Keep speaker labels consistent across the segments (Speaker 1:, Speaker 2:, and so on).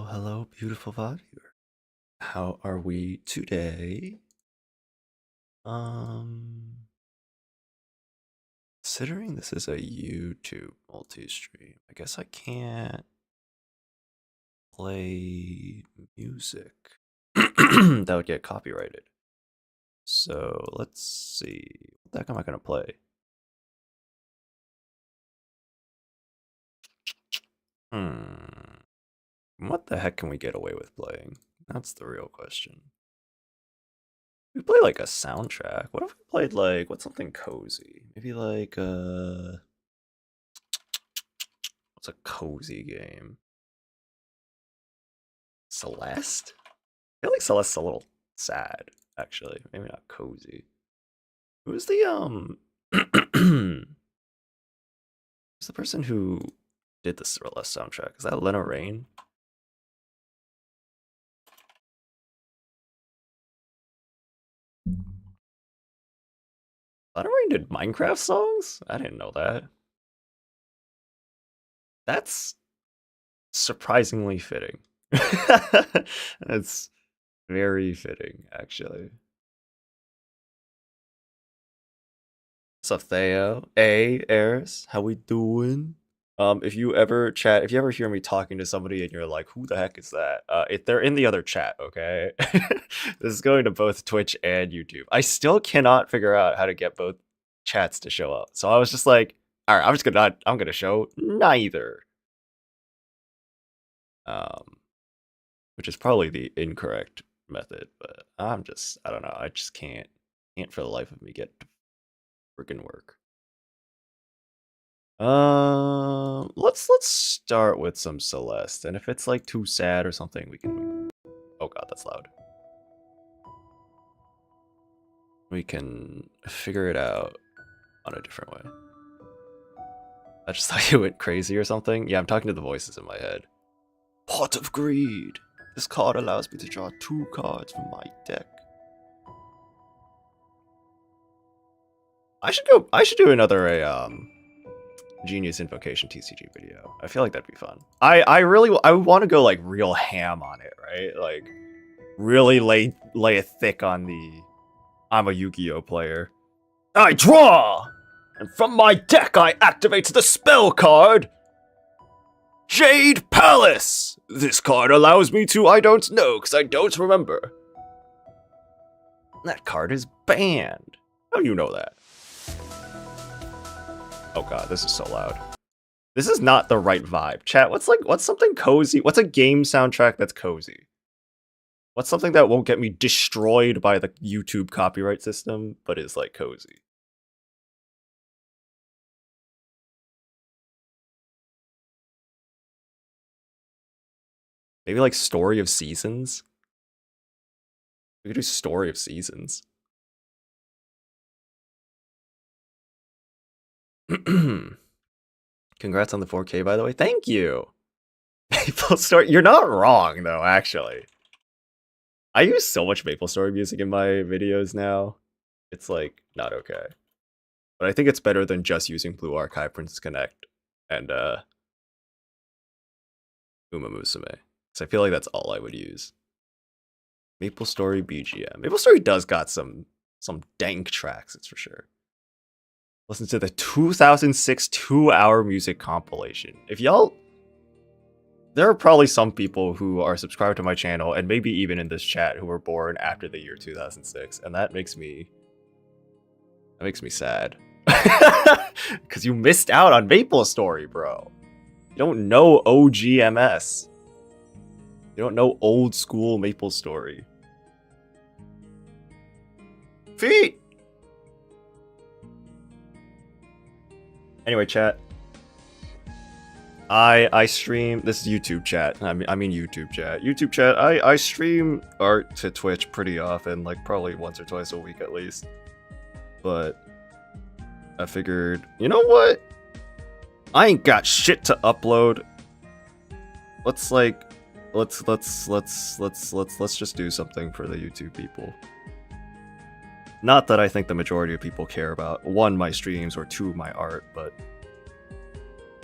Speaker 1: Hello, beautiful VOD viewer. How are we today? Um, Considering this is a YouTube multi-stream, I guess I can't play music. That would get copyrighted. So let's see. What the heck am I gonna play? What the heck can we get away with playing? That's the real question. We play like a soundtrack. What if we played like what's something cozy? Maybe like what's a cozy game? Celeste? I feel like Celeste's a little sad, actually. Maybe not cozy. Who's the who's the person who did the Celeste soundtrack? Is that Lena Raine? Lena Raine did Minecraft songs? I didn't know that. That's surprisingly fitting. That's very fitting, actually. What's up, Theo? Hey, Eris, how we doing? If you ever hear me talking to somebody and you're like, who the heck is that? They're in the other chat, okay? This is going to both Twitch and YouTube. I still cannot figure out how to get both chats to show up. So I was just like, all right, I'm gonna show neither. Which is probably the incorrect method, but I don't know. I just can't for the life of me get to freaking work. Let's start with some Celeste, and if it's like too sad or something, we can. Oh god, that's loud. We can figure it out on a different way. I just thought you went crazy or something. Yeah, I'm talking to the voices in my head. Pot of Greed. This card allows me to draw 2 cards from my deck. I should do another Genius Invocation TCG video. I feel like that'd be fun. I want to go like real ham on it, right? Like really lay it thick on the I'm a Yu-Gi-Oh player. I draw! And from my deck I activate the spell card! Jade Palace! This card allows me to I don't know, because I don't remember. That card is banned. How do you know that? Oh god, this is so loud. This is not the right vibe. Chat, what's something cozy? What's a game soundtrack that's cozy? What's something that won't get me destroyed by the YouTube copyright system, but is like cozy? Maybe like Story of Seasons? We could do Story of Seasons. Congrats on the 4K, by the way. Thank you. Maple Story. You're not wrong, though, actually. I use so much Maple Story music in my videos now. It's like not okay. But I think it's better than just using Blue Archive, Princess Connect, and Uma Musume. So I feel like that's all I would use. Maple Story BGM. Maple Story does got some dank tracks, it's for sure. Listen to the 2006 2-hour music compilation. If y'all... There are probably some people who are subscribed to my channel, and maybe even in this chat, who were born after the year 2006, and that makes me sad. Because you missed out on Maple Story, bro. You don't know OGMS. You don't know old school Maple Story. Feet! Anyway, chat. I stream, this is YouTube chat, I mean YouTube chat. YouTube chat, I stream art to Twitch pretty often, like probably once or twice a week at least. But I figured, you know what? I ain't got shit to upload. Let's just do something for the YouTube people. Not that I think the majority of people care about 1, my streams, or 2, my art, but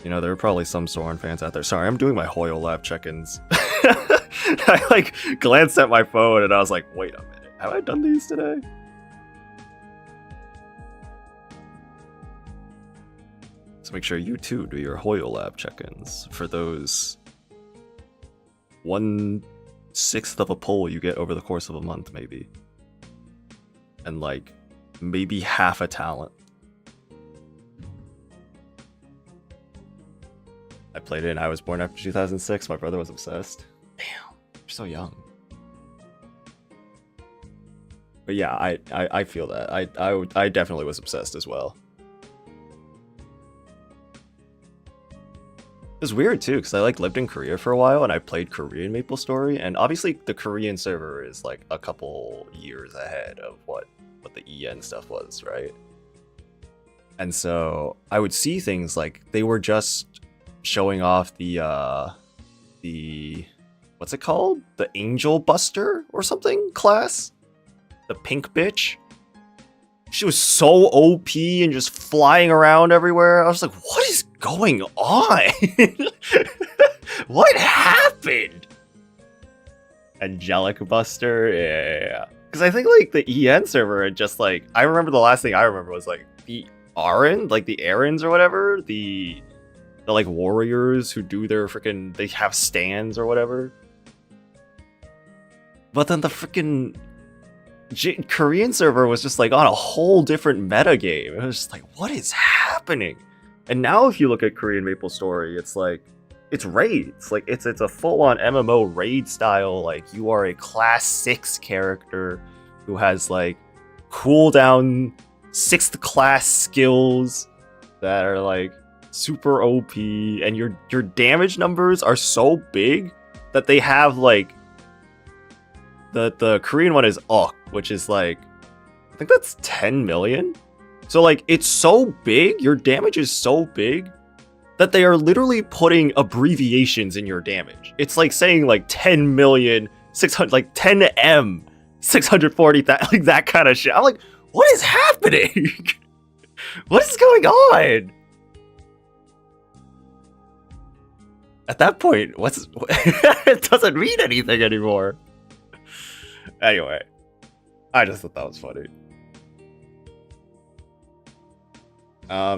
Speaker 1: you know, there are probably some Soren fans out there. Sorry, I'm doing my Hoyle Lab check-ins. I like glanced at my phone and I was like, wait a minute, have I done these today? So make sure you too do your Hoyle Lab check-ins for those 1/6 of a pull you get over the course of a month, maybe. And like maybe half a talent. I played it and I was born after 2006. My brother was obsessed. Damn, you're so young. But yeah, I feel that. I definitely was obsessed as well. It was weird too, because I like lived in Korea for a while and I played Korean MapleStory, and obviously the Korean server is like a couple years ahead of what the EN stuff was, right? And so I would see things like they were just showing off the what's it called? The Angel Buster or something class? The pink bitch? She was so OP and just flying around everywhere. I was like, what is going on? What happened? Angelic Buster? Yeah. Because I think like the EN server had just like, I remember the last thing I remember was like the Aaron, like the Aarons or whatever, the like warriors who do their freaking, they have stands or whatever. But then the freaking Korean server was just like on a whole different meta game. It was just like, what is happening? And now if you look at Korean MapleStory, it's like, it's raids. Like it's a full-on MMO raid style. Like you are a class 6 character who has like cooldown 6th class skills that are like super OP, and your damage numbers are so big that they have like the Korean one is Ok, which is like, I think that's 10 million. So like it's so big, your damage is so big that they are literally putting abbreviations in your damage. It's like saying like 10 million 600, like 10M 640,000, like that kind of shit. I'm like, what is happening? What is going on? At that point, it doesn't mean anything anymore. Anyway, I just thought that was funny.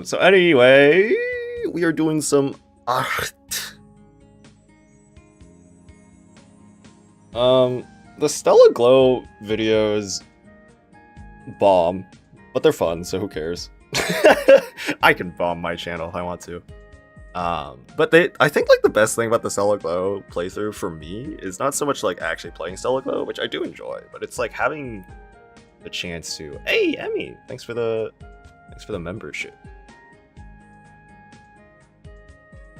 Speaker 1: So anyway, we are doing some art. The Stella Glow videos bomb, but they're fun, so who cares? I can bomb my channel if I want to. But I think like the best thing about the Stella Glow playthrough for me is not so much like actually playing Stella Glow, which I do enjoy, but it's like having the chance to, hey Emmy, thanks for the membership.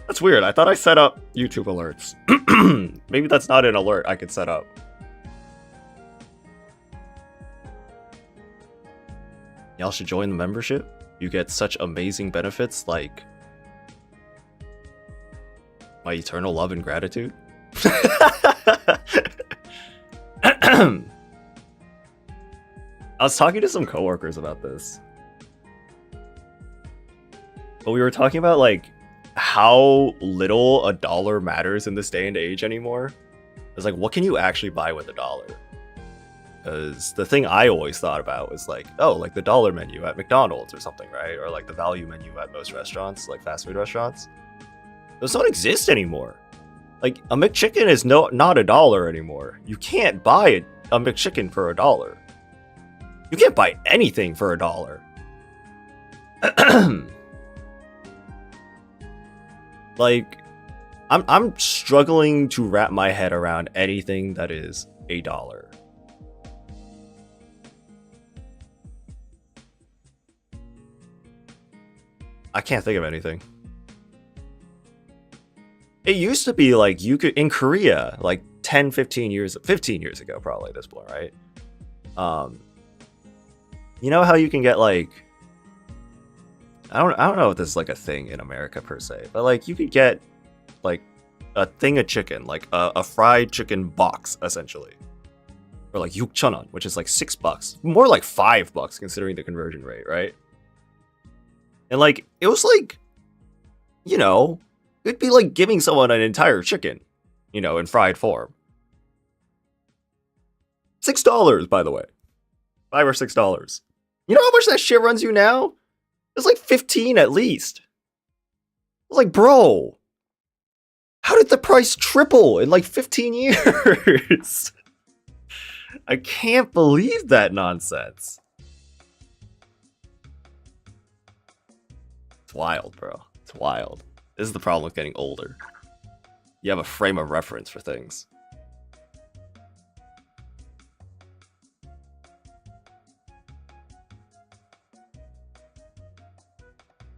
Speaker 1: That's weird. I thought I set up YouTube alerts. Maybe that's not an alert I could set up. Y'all should join the membership. You get such amazing benefits like my eternal love and gratitude. I was talking to some coworkers about this. But we were talking about like how little a dollar matters in this day and age anymore. It's like, what can you actually buy with $1? Because the thing I always thought about was like, oh, like the dollar menu at McDonald's or something, right? Or like the value menu at most restaurants, like fast food restaurants. Those don't exist anymore. Like a McChicken is not $1 anymore. You can't buy a McChicken for $1. You can't buy anything for $1. Like, I'm struggling to wrap my head around anything that is $1. I can't think of anything. It used to be like you could, in Korea, like 15 years ago, probably at this point, right? You know how you can get like, I don't know if this is like a thing in America per se, but like you could get like a thing of chicken, like a fried chicken box essentially, or like 6,000won, which is like $6, more like $5 considering the conversion rate, right? And like it was like, you know, it'd be like giving someone an entire chicken. you know, in fried form. $6, by the way. $5 or $6. You know how much that shit runs you now? It's like 15 at least. I was like, bro, how did the price triple in like 15 years? I can't believe that nonsense. It's wild, bro. It's wild. This is the problem with getting older. You have a frame of reference for things.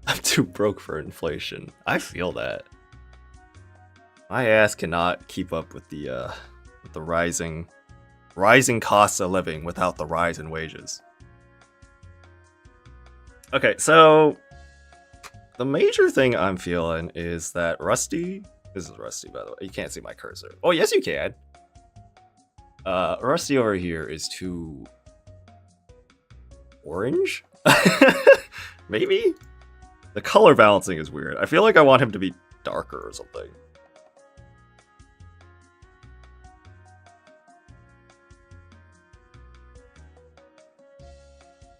Speaker 1: I'm too broke for inflation. I feel that. My ass cannot keep up with the rising costs of living without the rise in wages. Okay, so the major thing I'm feeling is that Rusty. This is Rusty, by the way. You can't see my cursor. Oh, yes, you can. Rusty over here is too orange? Maybe? The color balancing is weird. I feel like I want him to be darker or something.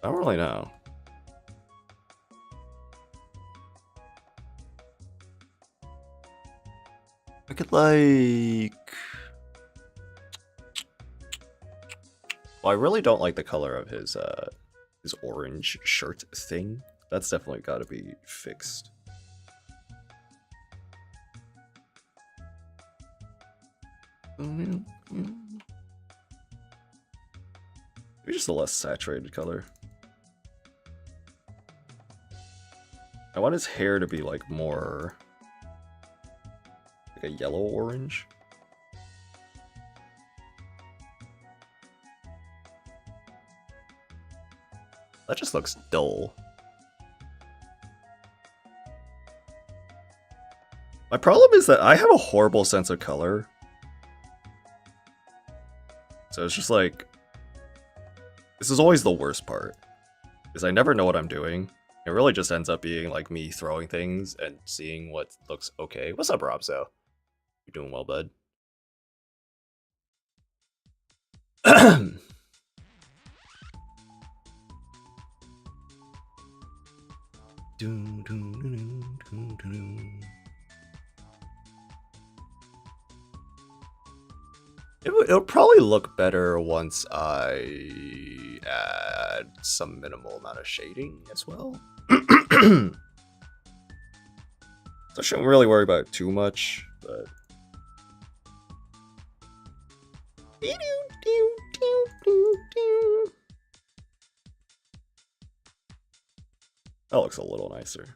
Speaker 1: I don't really know. I could like... Well, I really don't like the color of his orange shirt thing. That's definitely got to be fixed. Maybe just a less saturated color. I want his hair to be like more like a yellow orange. That just looks dull. My problem is that I have a horrible sense of color. So it's just like, this is always the worst part, is I never know what I'm doing. It really just ends up being like me throwing things and seeing what looks okay. What's up, Robzo? You're doing well, bud. It'll probably look better once I add some minimal amount of shading as well. So I shouldn't really worry about it too much, but... That looks a little nicer.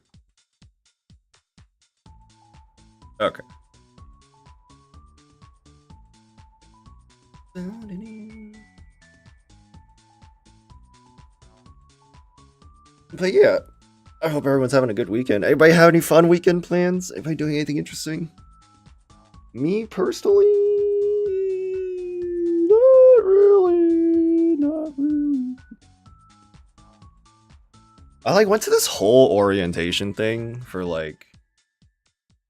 Speaker 1: Okay. But yeah, I hope everyone's having a good weekend. Anybody have any fun weekend plans? Anybody doing anything interesting? Me personally, not really. I like went to this whole orientation thing for like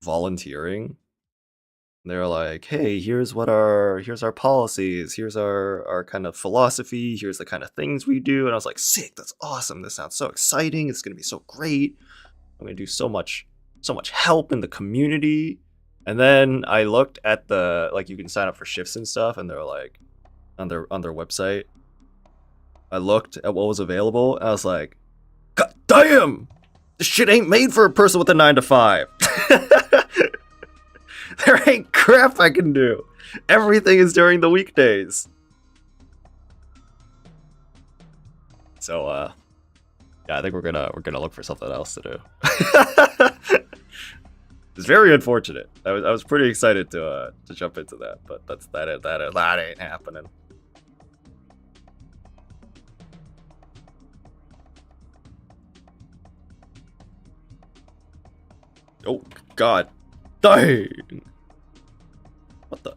Speaker 1: volunteering. They're like, hey, here's our policies, here's our kind of philosophy, here's the kind of things we do. And I was like, sick, that's awesome. This sounds so exciting. It's gonna be so great. I'm gonna do so much help in the community. And then I looked at the, like, you can sign up for shifts and stuff, and they're like on their website. I looked at what was available, and I was like, God damn! This shit ain't made for a person with a 9-to-5. There ain't crap I can do. Everything is during the weekdays. So yeah, I think we're gonna look for something else to do. It's very unfortunate. I was pretty excited to jump into that, but that ain't happening. Oh God. Dang! What the?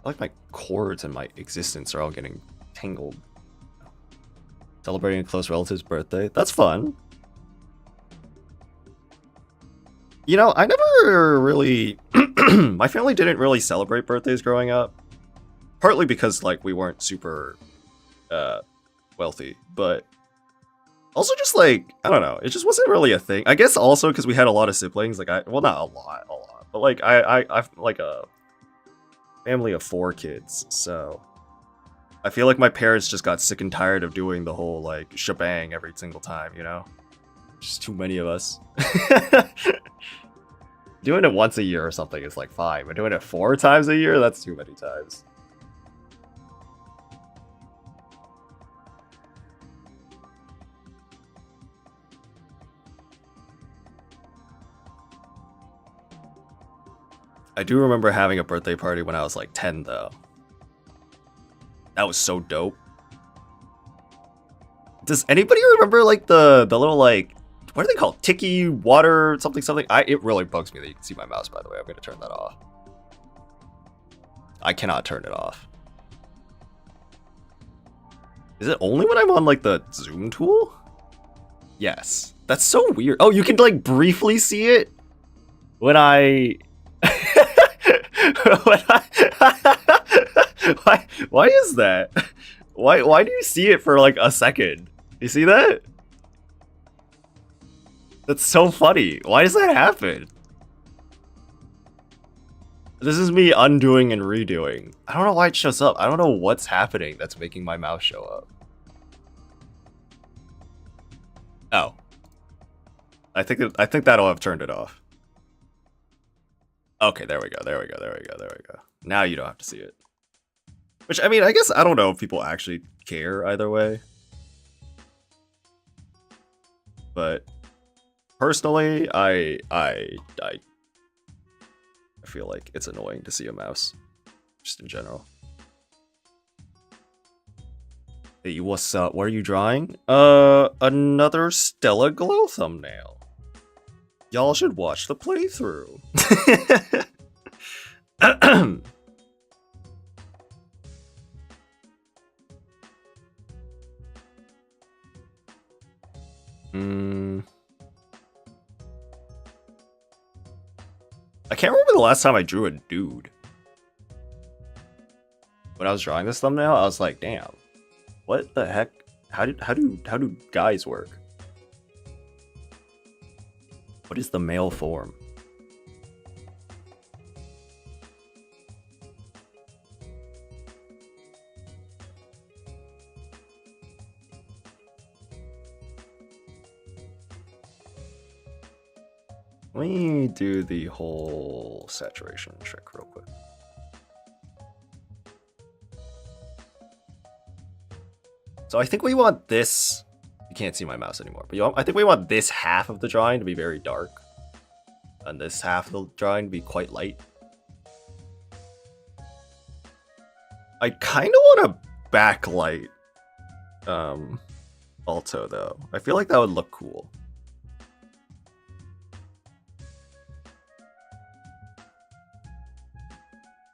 Speaker 1: I like my cords and my existence are all getting tangled. Celebrating a close relative's birthday. That's fun. You know, I never really... my family didn't really celebrate birthdays growing up. Partly because, like, we weren't super wealthy. But also just, like, I don't know. It just wasn't really a thing. I guess also because we had a lot of siblings. Like, well, not a lot. But, like, I've, like, a family of 4 kids. So I feel like my parents just got sick and tired of doing the whole, like, shebang every single time, you know? Just too many of us. Doing it once a year or something is like fine, but doing it 4 times a year, that's too many times. I do remember having a birthday party when I was like 10 though. That was so dope. Does anybody remember like the little like, what are they called? Tiki water something. It really bugs me that you can see my mouse, by the way. I'm gonna turn that off. I cannot turn it off. Is it only when I'm on like the zoom tool? Yes. That's so weird. Oh, you can like briefly see it when I why is that? Why do you see it for like a second? You see that? That's so funny. Why does that happen? This is me undoing and redoing. I don't know why it shows up. I don't know what's happening that's making my mouse show up. Oh. I think that'll have turned it off. Okay, there we go. Now you don't have to see it. Which, I mean, I guess I don't know if people actually care either way. But personally, I feel like it's annoying to see a mouse, just in general. Hey, what's up? What are you drawing? Another Stella Glow thumbnail. Y'all should watch the playthrough. I can't remember the last time I drew a dude. When I was drawing this thumbnail, I was like, damn, what the heck? How do guys work? What is the male form? Let me do the whole saturation trick real quick. So I think we want this. You can't see my mouse anymore, but I think we want this half of the drawing to be very dark, and this half of the drawing to be quite light. I kind of want to backlight Alto though. I feel like that would look cool.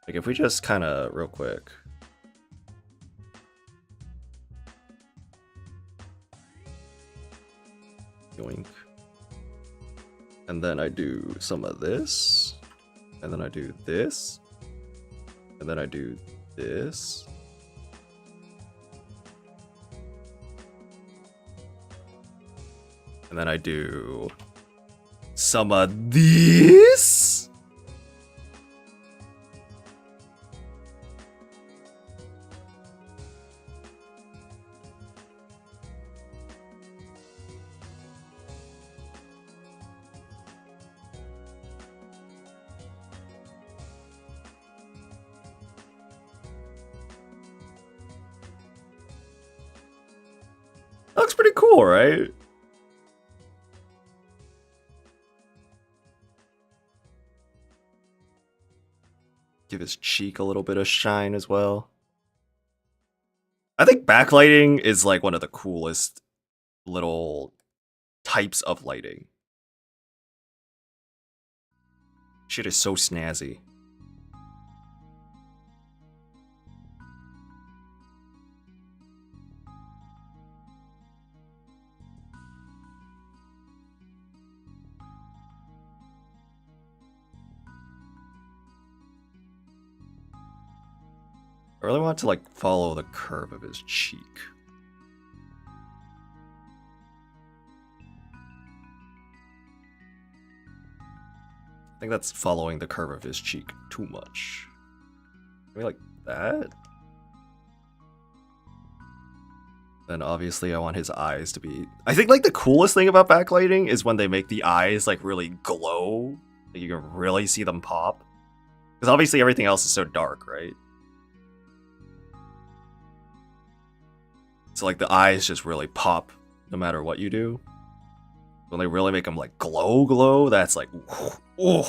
Speaker 1: Like if we just kind of real quick. Yoink. And then I do some of this. And then I do this. And then I do this. And then I do some of this. That looks pretty cool, right? Give his cheek a little bit of shine as well. I think backlighting is like one of the coolest little types of lighting. Shit is so snazzy. I really want to like follow the curve of his cheek. I think that's following the curve of his cheek too much. Maybe like that? Then obviously I want his eyes to be... I think like the coolest thing about backlighting is when they make the eyes like really glow. Like you can really see them pop. Because obviously everything else is so dark, right? So like the eyes just really pop no matter what you do. When they really make them like glow, that's like... Ooh.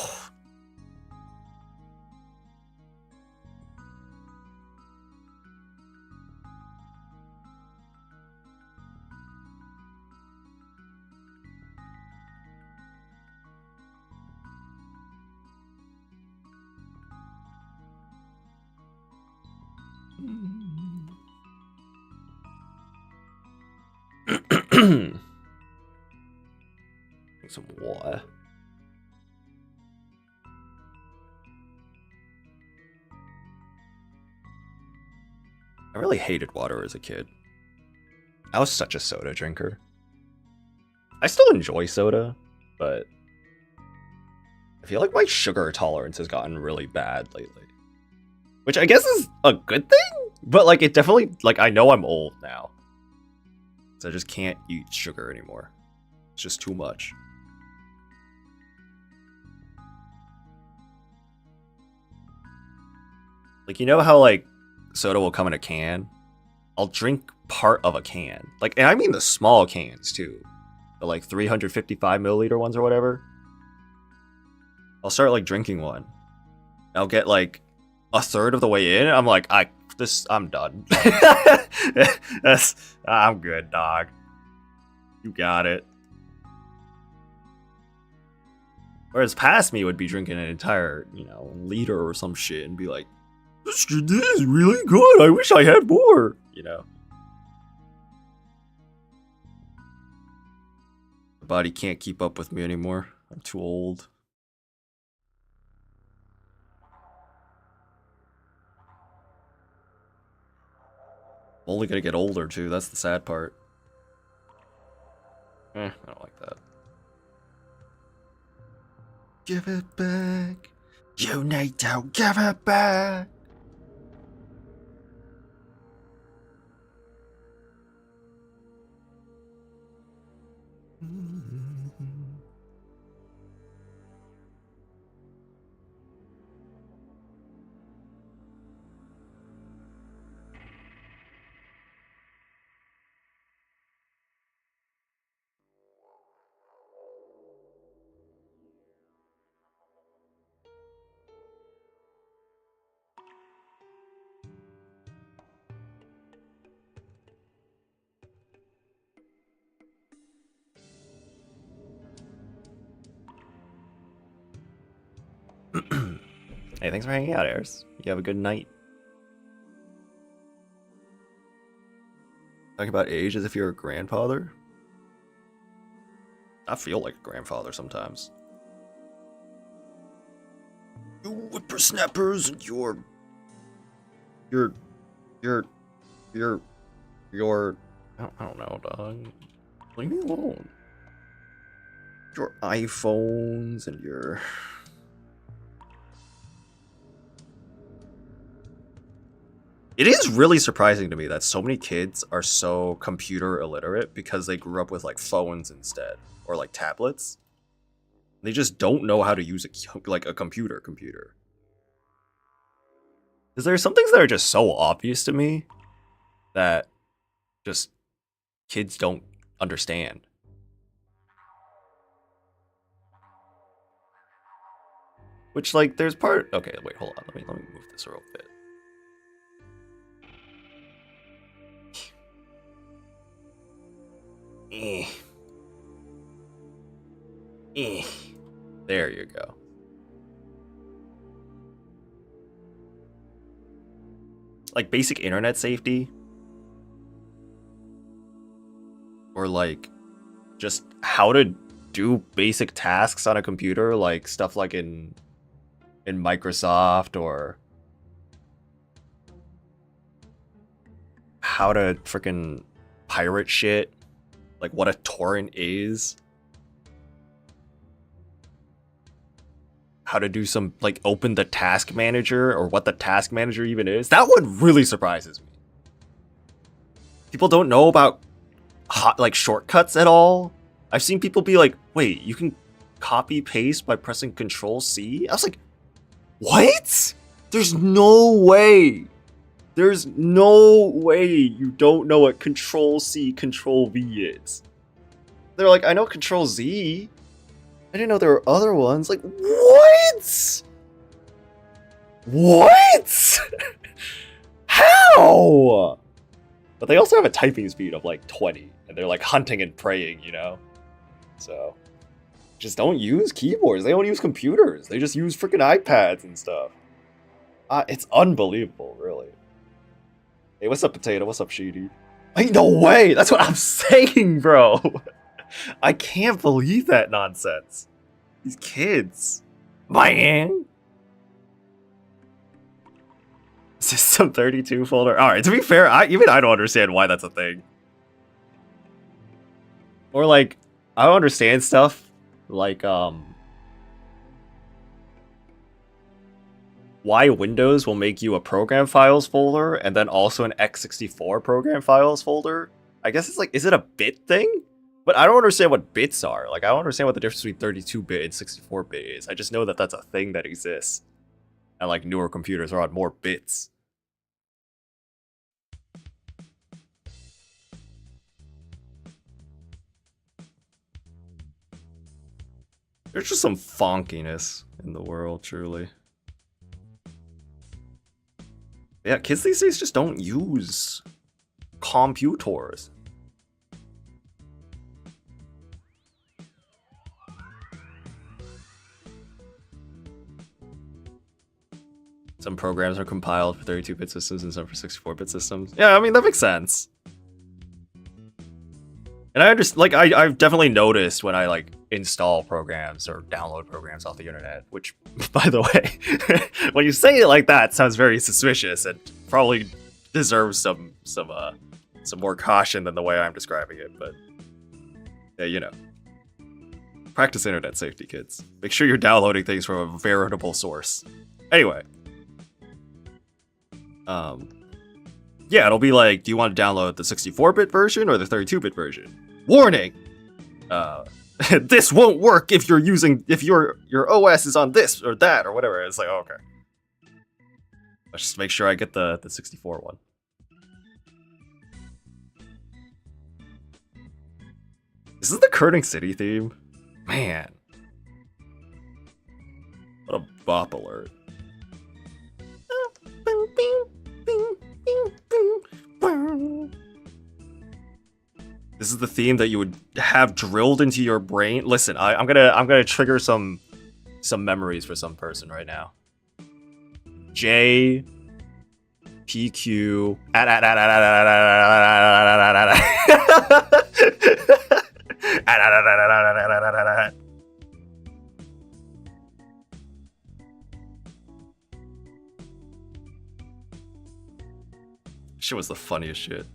Speaker 1: Some water. I really hated water as a kid. I was such a soda drinker. I still enjoy soda, but I feel like my sugar tolerance has gotten really bad lately. Which I guess is a good thing, but like it definitely, like I know I'm old now. So I just can't eat sugar anymore. It's just too much. Like, you know how like soda will come in a can? I'll drink part of a can. Like, and I mean the small cans too. The like 355 milliliter ones or whatever. I'll start like drinking one. I'll get like a third of the way in. I'm like, I'm done. I'm good, dog. You got it. Whereas past me would be drinking an entire, liter or some shit and be like, this is really good. I wish I had more, The body can't keep up with me anymore. I'm too old. I'm only gonna get older too, that's the sad part. I don't like that. Give it back. You need to give it back. Hey, thanks for hanging out, Eris. You have a good night. Talking about age as if you're a grandfather? I feel like a grandfather sometimes. You whippersnappers and your I don't know, dog. Leave me alone. Your iPhones and your... It is really surprising to me that so many kids are so computer illiterate because they grew up with like phones instead or like tablets. They just don't know how to use a computer. Because there are some things that are just so obvious to me that just kids don't understand. Which like there's part... Okay, wait, hold on. Let me move this a real bit. There you go. Like basic internet safety. Or like just how to do basic tasks on a computer, like stuff like in Microsoft or how to freaking pirate shit, like what a torrent is, how to do some, like, open the task manager, or what the task manager even is. That one really surprises me. People don't know about like shortcuts at all. I've seen people be like, wait, you can copy paste by pressing Control C? I was like, what? There's no way. There's no way you don't know what Control C, Control V is. They're like, I know Control Z. I didn't know there were other ones. Like, what? What? How? But they also have a typing speed of like 20, and they're like hunting and praying, you know? So, just don't use keyboards. They don't use computers. They just use freaking iPads and stuff. It's unbelievable, really. Hey, what's up, Potato? What's up, Sheedy? Ain't no way! That's what I'm saying, bro! I can't believe that nonsense. These kids. Man! System 32 folder. Alright, to be fair, even I don't understand why that's a thing. Or like, I don't understand stuff like, why Windows will make you a program files folder and then also an x64 program files folder. I guess it's like, is it a bit thing? But I don't understand what bits are. Like, I don't understand what the difference between 32-bit and 64-bit is. I just know that that's a thing that exists. And like, newer computers are on more bits. There's just some fonkiness in the world, truly. Yeah, kids these days just don't use computers. Some programs are compiled for 32-bit systems and some for 64-bit systems. Yeah, I mean, that makes sense. And I understand, like, I've definitely noticed when I, like, install programs or download programs off the internet, which, by the way, when you say it like that, sounds very suspicious and probably deserves some more caution than the way I'm describing it, but yeah, you know. Practice internet safety, kids. Make sure you're downloading things from a veritable source. Anyway. Yeah, it'll be like, do you want to download the 64-bit version or the 32-bit version? Warning! This won't work if your OS is on this or that or whatever. It's like, oh, okay. Let's just make sure I get the 64 one. This is the Kerning City theme? Man. What a bop alert. This is the theme that you would have drilled into your brain. Listen, I'm gonna trigger some memories for some person right now. J P Q Shit was the funniest shit.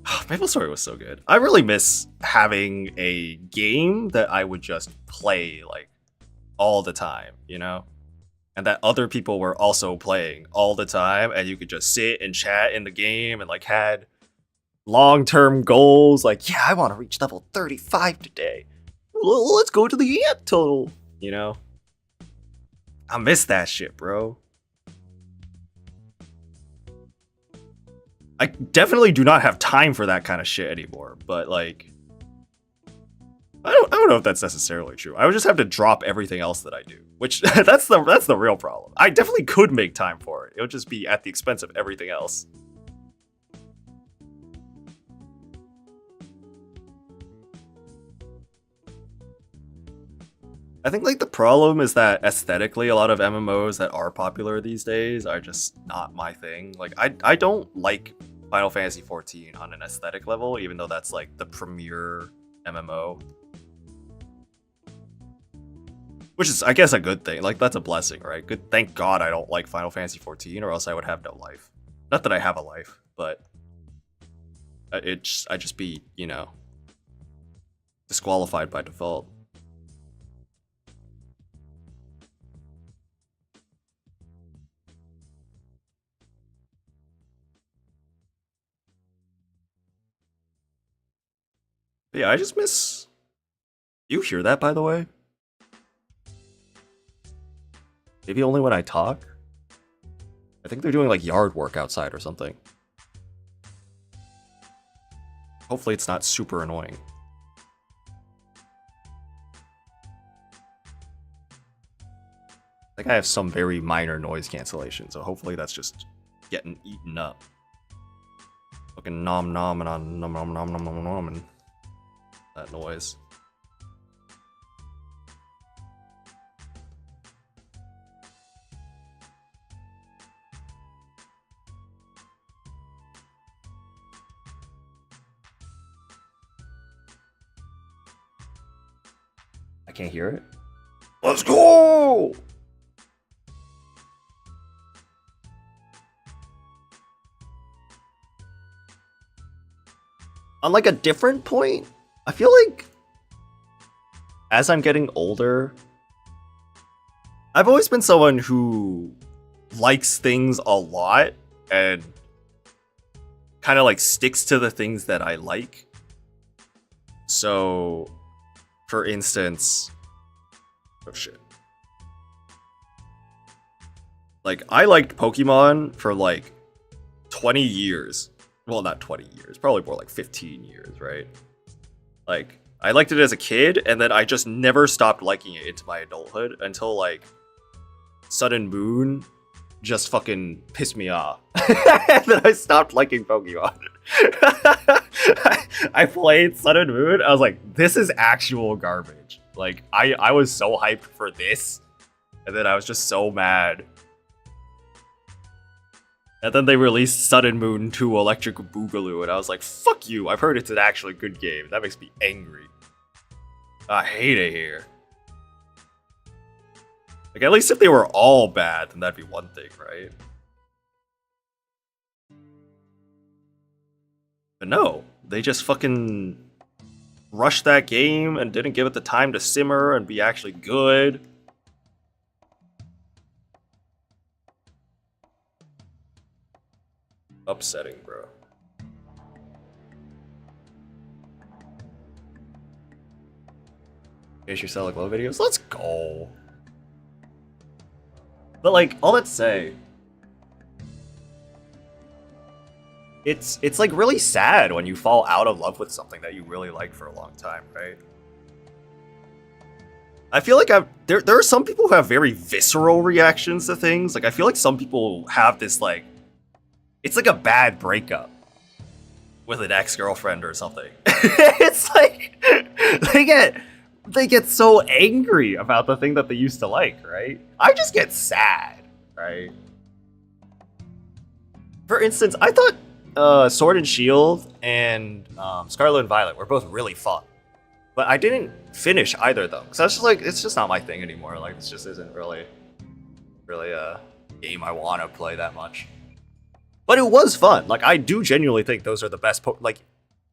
Speaker 1: MapleStory was so good. I really miss having a game that I would just play, like, all the time, you know? And that other people were also playing all the time, and you could just sit and chat in the game and, like, had long-term goals, like, yeah, I want to reach level 35 today. Let's go to the ant total, you know? I miss that shit, bro. I definitely do not have time for that kind of shit anymore, but like, I don't know if that's necessarily true. I would just have to drop everything else that I do, which that's the real problem. I definitely could make time for it. It would just be at the expense of everything else. I think like the problem is that aesthetically, a lot of MMOs that are popular these days are just not my thing. Like I don't like Final Fantasy XIV on an aesthetic level, even though that's like the premier MMO. Which is, I guess, a good thing. Like, that's a blessing, right? Good. Thank God I don't like Final Fantasy XIV, or else I would have no life. Not that I have a life, but I just be, you know, disqualified by default. But yeah, I just miss. You hear that, by the way? Maybe only when I talk? I think they're doing like yard work outside or something. Hopefully it's not super annoying. I think I have some very minor noise cancellation, so hopefully that's just getting eaten up. Fucking nom nom and nom nom nom nom nom nom and that noise. I can't hear it. Let's go! On like a different point, I feel like as I'm getting older, I've always been someone who likes things a lot and kind of like sticks to the things that I like. So, for instance, oh shit. Like, I liked Pokemon for like 20 years. Well, not 20 years, probably more like 15 years, right? Like, I liked it as a kid, and then I just never stopped liking it into my adulthood until like Sun and Moon just fucking pissed me off. And then I stopped liking Pokemon. I played Sun and Moon, I was like, this is actual garbage. Like, I was so hyped for this, and then I was just so mad. And then they released Sun and Moon 2 Electric Boogaloo, and I was like, fuck you, I've heard it's an actually good game. That makes me angry. I hate it here. Like, at least if they were all bad, then that'd be one thing, right? But no, they just fucking rushed that game and didn't give it the time to simmer and be actually good. Upsetting, bro. Here's your Celic Low videos. Let's go. But like, all that to say, it's like really sad when you fall out of love with something that you really like for a long time, right? I feel like there are some people who have very visceral reactions to things. Like, I feel like some people have this like, it's like a bad breakup with an ex-girlfriend or something. It's like they get so angry about the thing that they used to like, right? I just get sad, right? For instance, I thought Sword and Shield and Scarlet and Violet were both really fun, but I didn't finish either of them because I was just like, it's just not my thing anymore. Like, this just isn't really a game I want to play that much. But it was fun. Like, I do genuinely think those are the best. Like,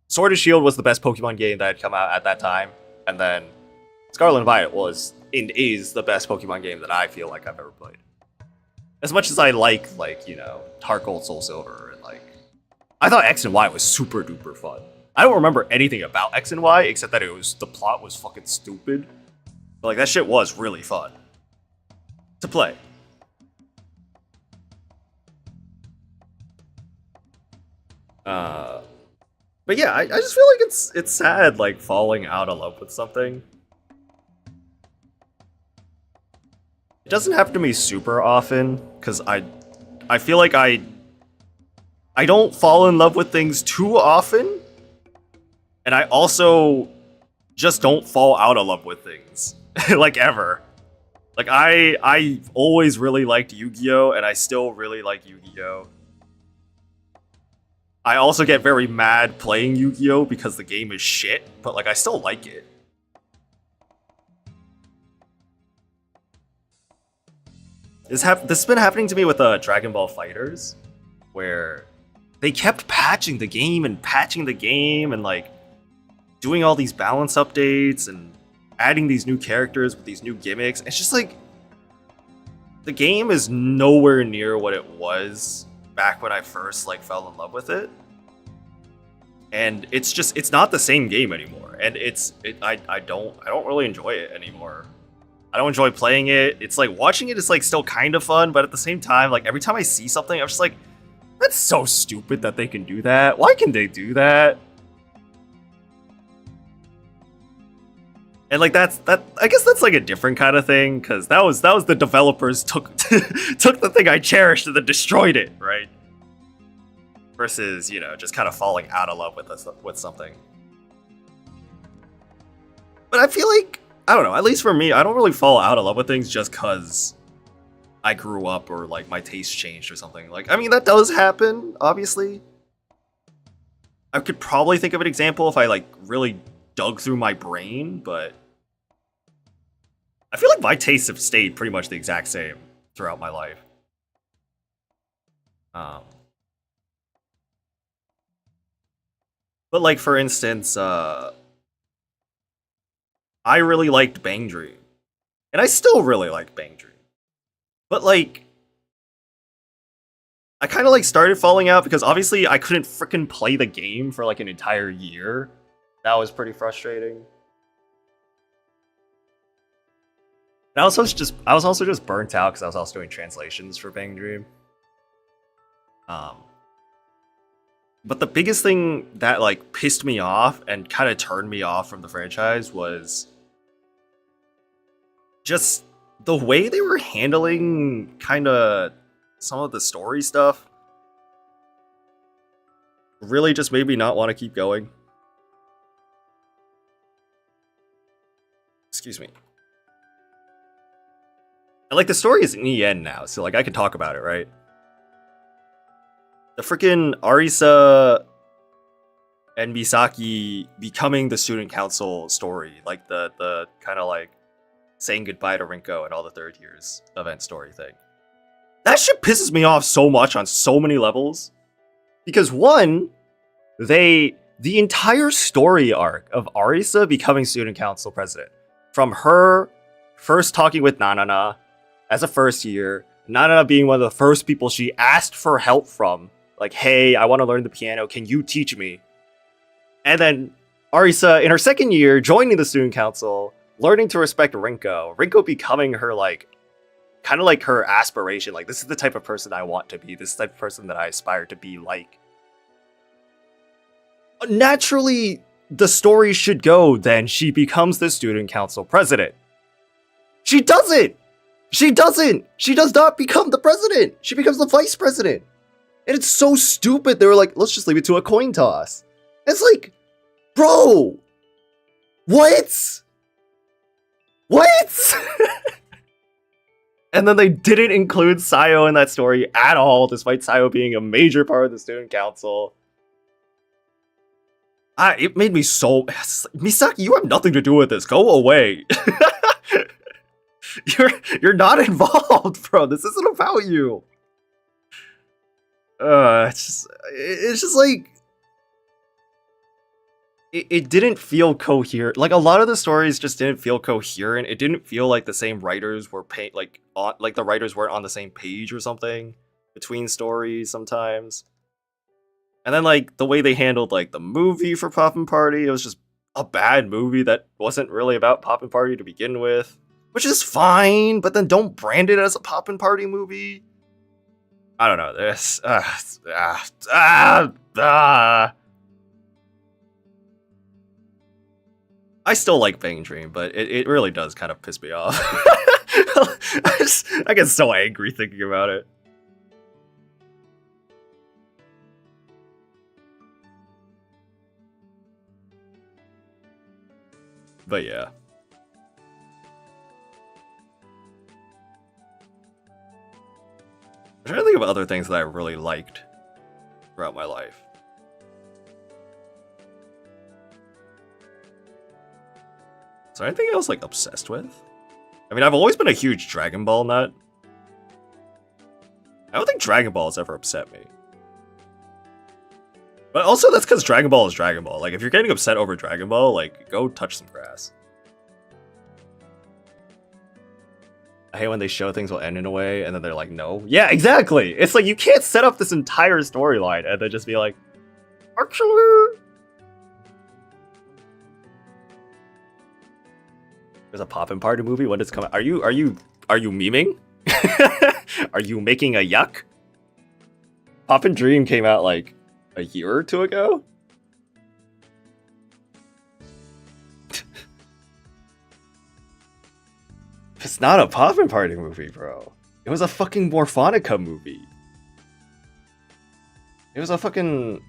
Speaker 1: Sword and Shield was the best Pokemon game that had come out at that time, and then Scarlet and Violet was and is the best Pokemon game that I feel like I've ever played. As much as I like you know, Heart Gold, Soul Silver, and like, I thought X and Y was super duper fun. I don't remember anything about X and Y except that the plot was fucking stupid. But like, that shit was really fun to play. But yeah, I just feel like it's sad, like, falling out of love with something. It doesn't happen to me super often, because I feel like I don't fall in love with things too often, and I also just don't fall out of love with things, like, ever. Like, I always really liked Yu-Gi-Oh! And I still really like Yu-Gi-Oh! I also get very mad playing Yu-Gi-Oh! Because the game is shit, but like, I still like it. This has been happening to me with Dragon Ball FighterZ, where they kept patching the game and like doing all these balance updates and adding these new characters with these new gimmicks. It's just like the game is nowhere near what it was back when I first like fell in love with it. And it's not the same game anymore. And I don't really enjoy it anymore. I don't enjoy playing it. It's like watching it is like still kind of fun, but at the same time, like every time I see something, I'm just like, that's so stupid that they can do that. Why can they do that? And like that I guess that's like a different kind of thing, because that was the developers took took the thing I cherished and then destroyed it, right? Versus, you know, just kind of falling out of love with something. But I feel like, I don't know, at least for me, I don't really fall out of love with things just because I grew up or like my taste changed or something. Like, I mean, that does happen, obviously. I could probably think of an example if I like really dug through my brain, but I feel like my tastes have stayed pretty much the exact same throughout my life. But like, for instance, I really liked Bang Dream. And I still really like Bang Dream. But like, I kind of like started falling out because obviously I couldn't freaking play the game for like an entire year. That was pretty frustrating. And I was also just burnt out because I was also doing translations for Bang Dream. But the biggest thing that like pissed me off and kind of turned me off from the franchise was just the way they were handling kind of some of the story stuff. Really just made me not want to keep going. Excuse me. And like, the story is in the end now, so like I can talk about it, right? The freaking Arisa and Misaki becoming the student council story, like the kind of like saying goodbye to Rinko and all the third years event story thing. That shit pisses me off so much on so many levels. Because one, the entire story arc of Arisa becoming student council president, from her first talking with Nanana as a first year, Nanana being one of the first people she asked for help from, like, hey, I want to learn the piano, can you teach me? And then Arisa, in her second year, joining the student council, learning to respect Rinko. Rinko becoming her, like, kind of like her aspiration. Like, this is the type of person I want to be. This is the type of person that I aspire to be like. Naturally, the story should go, then she becomes the student council president. She doesn't! She doesn't! She does not become the president! She becomes the vice president! And it's so stupid. They were like, let's just leave it to a coin toss. It's like, bro, what? What? And then they didn't include Sayo in that story at all, despite Sayo being a major part of the student council. It made me so... Misaki, you have nothing to do with this. Go away. You're not involved, bro. This isn't about you. It's just like, it didn't feel coherent. Like, a lot of the stories just didn't feel coherent. It didn't feel like the same writers were like the writers weren't on the same page or something between stories sometimes. And then like the way they handled like the movie for Poppin' Party, it was just a bad movie that wasn't really about Poppin' Party to begin with, which is fine. But then don't brand it as a Poppin' Party movie. I don't know, this... I still like Bang Dream, but it really does kind of piss me off. I get so angry thinking about it. But yeah. I'm trying to think of other things that I really liked throughout my life. Is there anything else like obsessed with? I mean, I've always been a huge Dragon Ball nut. I don't think Dragon Ball has ever upset me. But also, that's because Dragon Ball is Dragon Ball. Like, if you're getting upset over Dragon Ball, like, go touch some grass. I hate when they show things will end in a way, and then they're like, no. Yeah, exactly! It's like, you can't set up this entire storyline and then just be like, actually... There's a Poppin' Party movie? When does it come out? Are you memeing? Are you making a yuck? Poppin' Dream came out, like, a year or two ago? It's not a Poppin' Party movie, bro. It was a fucking Morphonica movie. It was a fucking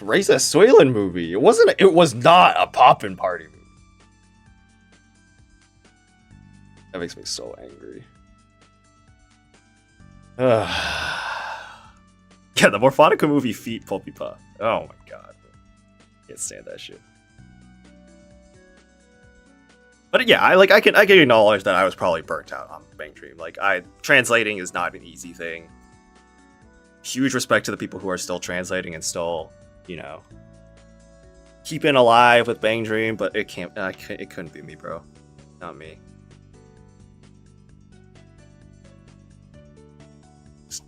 Speaker 1: Raisa Soylent movie. It was not a Poppin' Party movie. That makes me so angry. Yeah, the Morphonica movie feat Pulpipa. Oh my god. Can't stand that shit. But yeah, I can acknowledge that I was probably burnt out on Bang Dream. Like, translating is not an easy thing. Huge respect to the people who are still translating and still, you know, keeping alive with Bang Dream, but it couldn't be me, bro. Not me.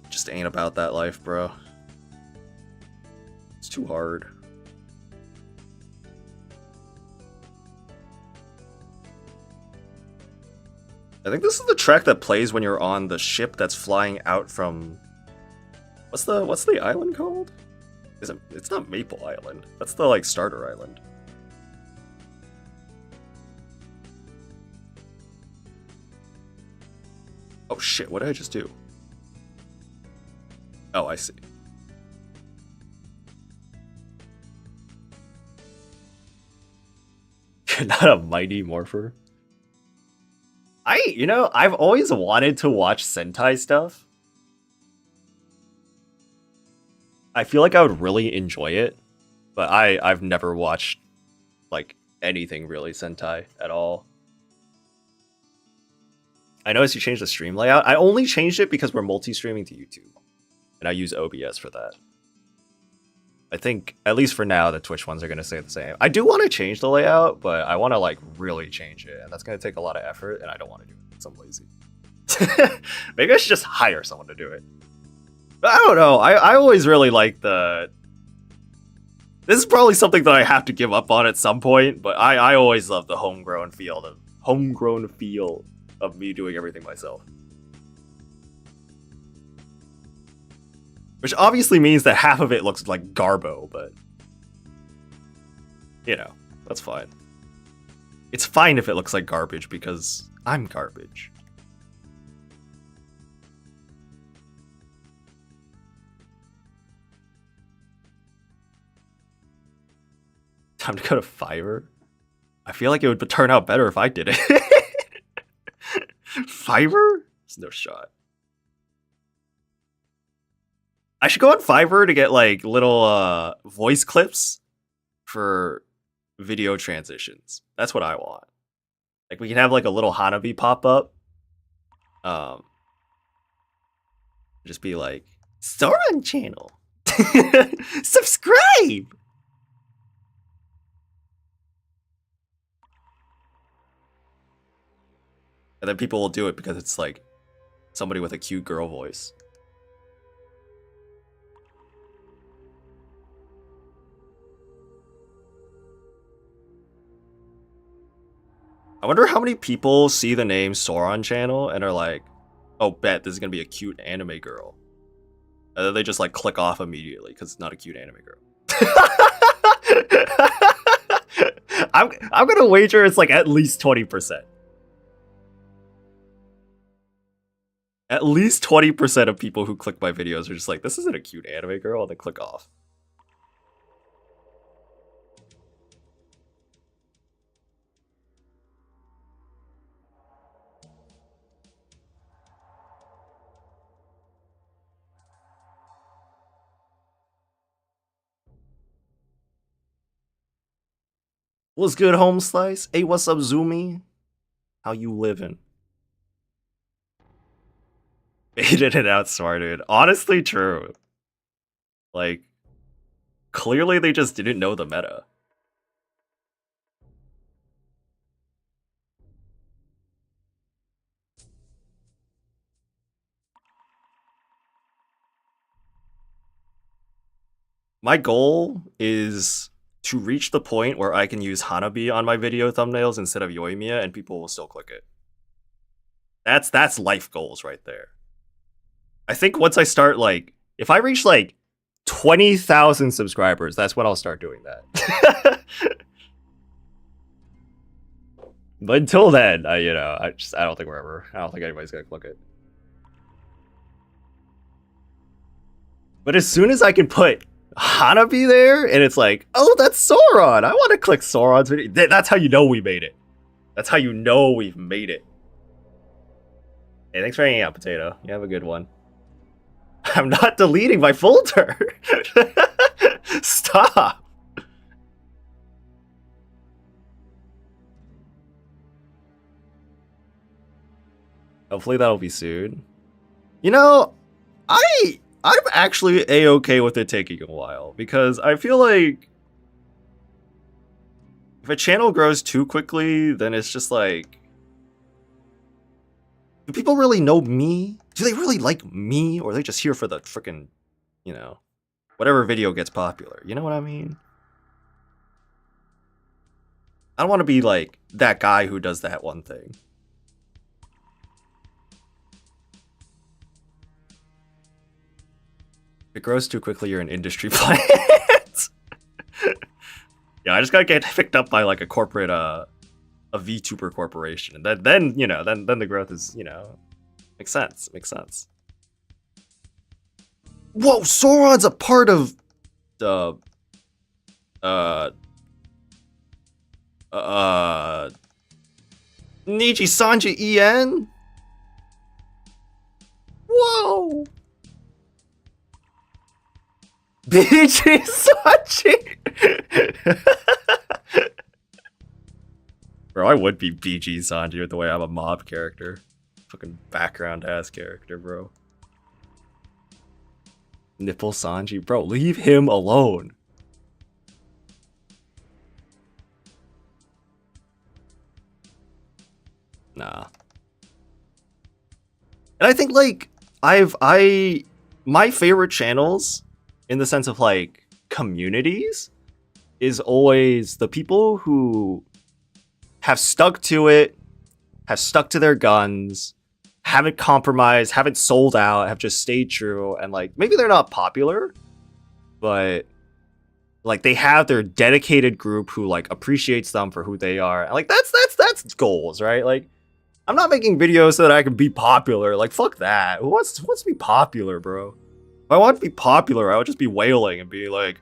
Speaker 1: Just ain't about that life, bro. It's too hard. I think this is the track that plays when you're on the ship that's flying out from... What's the island called? It's not Maple Island. That's the, like, starter island. Oh shit, what did I just do? Oh, I see. Not a Mighty Morpher. I've always wanted to watch Sentai stuff. I feel like I would really enjoy it, but I've never watched, like, anything really Sentai at all. I noticed you changed the stream layout. I only changed it because we're multi-streaming to YouTube, and I use OBS for that. I think, at least for now, the Twitch ones are going to stay the same. I do want to change the layout, but I want to, like, really change it, and that's going to take a lot of effort, and I don't want to do it because I'm lazy. Maybe I should just hire someone to do it. But I don't know. I always really like the... This is probably something that I have to give up on at some point, but I always love the homegrown feel of me doing everything myself. Which obviously means that half of it looks like Garbo, but... You know, that's fine. It's fine if it looks like garbage, because I'm garbage. Time to go to Fiverr? I feel like it would turn out better if I did it. Fiverr? There's no shot. I should go on Fiverr to get, like, little voice clips for video transitions. That's what I want. Like, we can have, like, a little Hanabi pop up. Just be like, Soren channel. Subscribe. And then people will do it because it's, like, somebody with a cute girl voice. I wonder how many people see the name Soren channel and are like, oh, bet this is gonna be a cute anime girl. And then they just, like, click off immediately because it's not a cute anime girl. I'm gonna wager it's, like, at least 20%. At least 20% of people who click my videos are just like, this isn't a cute anime girl, and then click off. What's good, Home Slice? Hey, what's up, Zoomy? How you living? Baited and outsmarted. Honestly, true. Like, Clearly, they just didn't know the meta. My goal is to reach the point where I can use Hanabi on my video thumbnails instead of Yoimiya, and people will still click it. That's life goals right there. I think once I start, like, if I reach like 20,000 subscribers, that's when I'll start doing that. But until then, I don't think I don't think anybody's gonna click it. But as soon as I can put Hanabi there, and it's like, oh, that's Sauron. I want to click Sauron's video. That's how you know we made it. That's how you know we've made it. Hey, thanks for hanging out, Potato. You have a good one. I'm not deleting my folder. Stop. Hopefully that'll be soon. You know, I'm actually a-okay with it taking a while, because I feel like if a channel grows too quickly, then it's just like, do people really know me? Do they really like me? Or are they just here for the frickin', you know, whatever video gets popular? You know what I mean? I don't want to be like that guy who does that one thing. If it grows too quickly, you're an industry plant. Yeah, I just gotta get picked up by like a corporate, a VTuber corporation, and then you know, then the growth is, you know, makes sense. Makes sense. Whoa, Sauron's a part of the Niji Sanji En. Whoa. BG Sanji. Bro, I would be BG Sanji with the way I'm a mob character. Fucking background ass character, bro. Nipple Sanji. Bro, leave him alone. Nah. And I think, like, my favorite channels, in the sense of like communities, is always the people who have stuck to it, have stuck to their guns, haven't compromised, haven't sold out, have just stayed true, and like maybe they're not popular, but like they have their dedicated group who like appreciates them for who they are. And like that's goals, right? Like, I'm not making videos so that I can be popular. Like, fuck that. Who wants to be popular, bro? If I want to be popular, I would just be wailing and be like,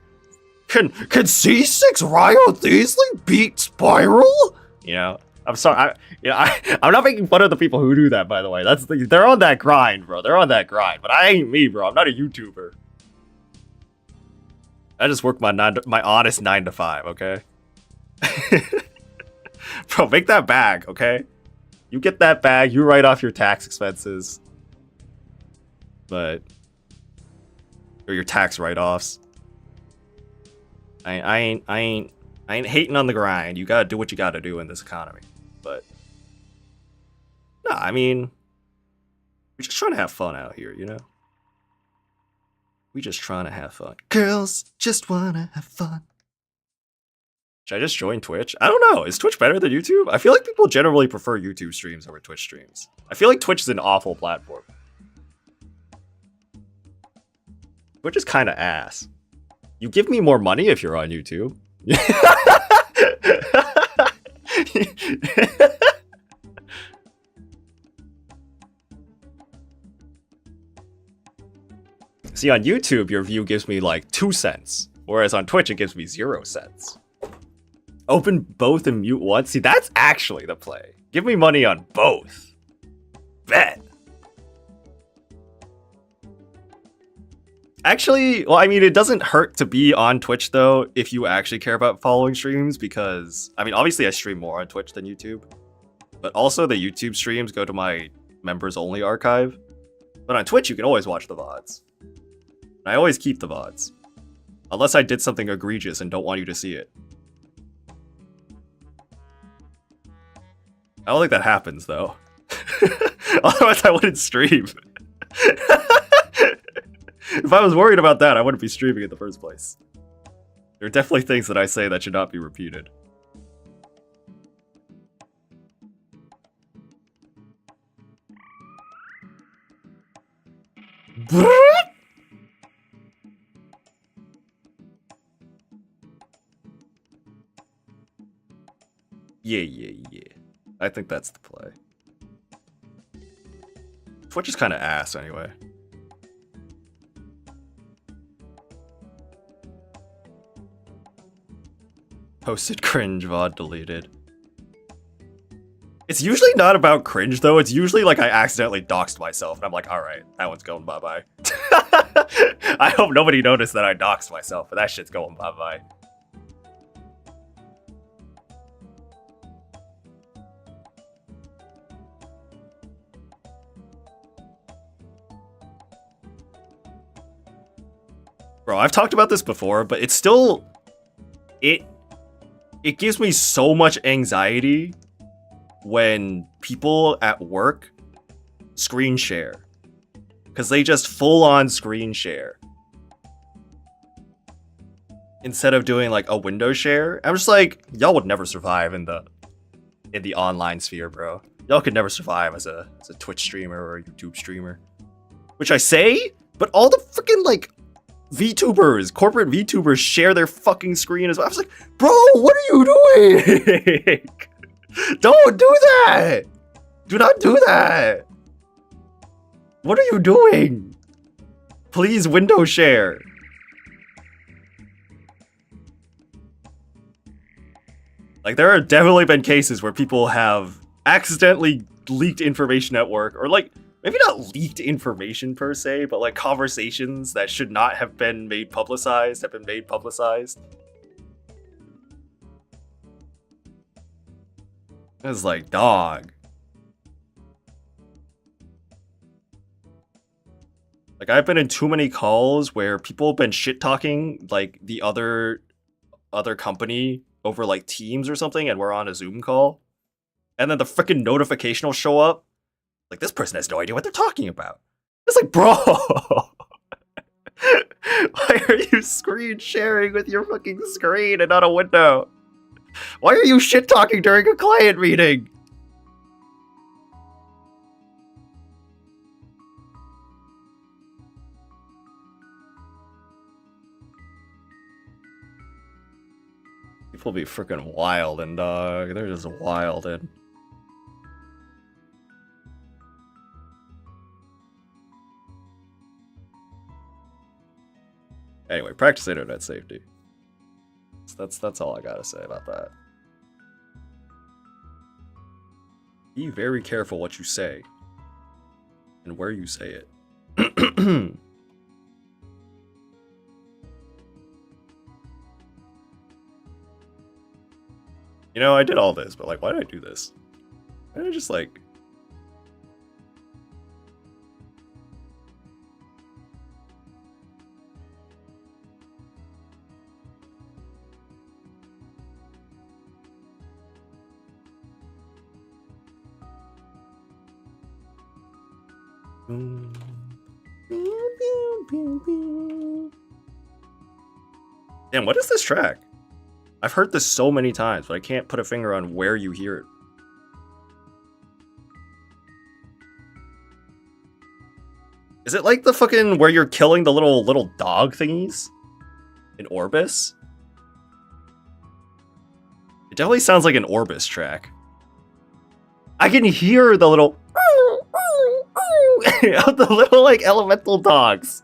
Speaker 1: can C6 Ryo Thiesley beat Spiral? You know, I'm sorry. I'm not making fun of the people who do that, by the way. They're on that grind, bro. They're on that grind. But I ain't me, bro. I'm not a YouTuber. I just work my honest 9 to 5, okay? Bro, make that bag, okay? You get that bag, you write off your tax expenses. But or your tax write-offs. I ain't hating on the grind. You gotta do what you gotta do in this economy. But no, I mean, we're just trying to have fun out here, you know? We just trying to have fun. Girls just wanna have fun. Should I just join Twitch? I don't know. Is Twitch better than YouTube? I feel like people generally prefer YouTube streams over Twitch streams. I feel like Twitch is an awful platform. Twitch is kind of ass. You give me more money if you're on YouTube. See, on YouTube, your view gives me like 2 cents, whereas on Twitch, it gives me 0 cents. Open both and mute one. See, that's actually the play. Give me money on both. Bet. Actually, well, I mean, it doesn't hurt to be on Twitch, though, if you actually care about following streams, because, I mean, obviously I stream more on Twitch than YouTube, but also the YouTube streams go to my members-only archive. But on Twitch, you can always watch the VODs. And I always keep the VODs. Unless I did something egregious and don't want you to see it. I don't think that happens, though. Otherwise, I wouldn't stream. If I was worried about that, I wouldn't be streaming in the first place. There are definitely things that I say that should not be repeated. Yeah. I think that's the play. Twitch is kind of ass anyway. Posted cringe VOD deleted. It's usually not about cringe though. It's usually like I accidentally doxed myself and I'm like, all right, that one's going bye-bye. I hope nobody noticed that I doxed myself, but that shit's going bye-bye. Bro, I've talked about this before, but it's still... It gives me so much anxiety when people at work screen share. Because they just full-on screen share. Instead of doing like a window share. I'm just like, y'all would never survive in the online sphere, bro. Y'all could never survive as a Twitch streamer or a YouTube streamer. Which I say, but all the freaking like VTubers, corporate VTubers share their fucking screen as well. I was like, bro, what are you doing? Don't do that! Do not do that! What are you doing? Please window share. Like, there have definitely been cases where people have accidentally leaked information at work, or like, maybe not leaked information per se, but like conversations that should not have been made publicized have been made publicized. It's like, dog. Like, I've been in too many calls where people have been shit-talking, like, the other company over, like, Teams or something, and we're on a Zoom call. And then the freaking notification will show up. Like, this person has no idea what they're talking about. It's like, bro! Why are you screen sharing with your fucking screen and not a window? Why are you shit-talking during a client meeting? People be freaking wildin', dog. They're just wildin'. Anyway, practice internet safety. That's all I gotta say about that. Be very careful what you say and where you say it. You know, I did all this, but like, why did I do this? Why did I just like... Damn, what is this track? I've heard this so many times, but I can't put a finger on where you hear it. Is it like the fucking where you're killing the little dog thingies in Orbis? It definitely sounds like an Orbis track. I can hear the little the little like elemental dogs.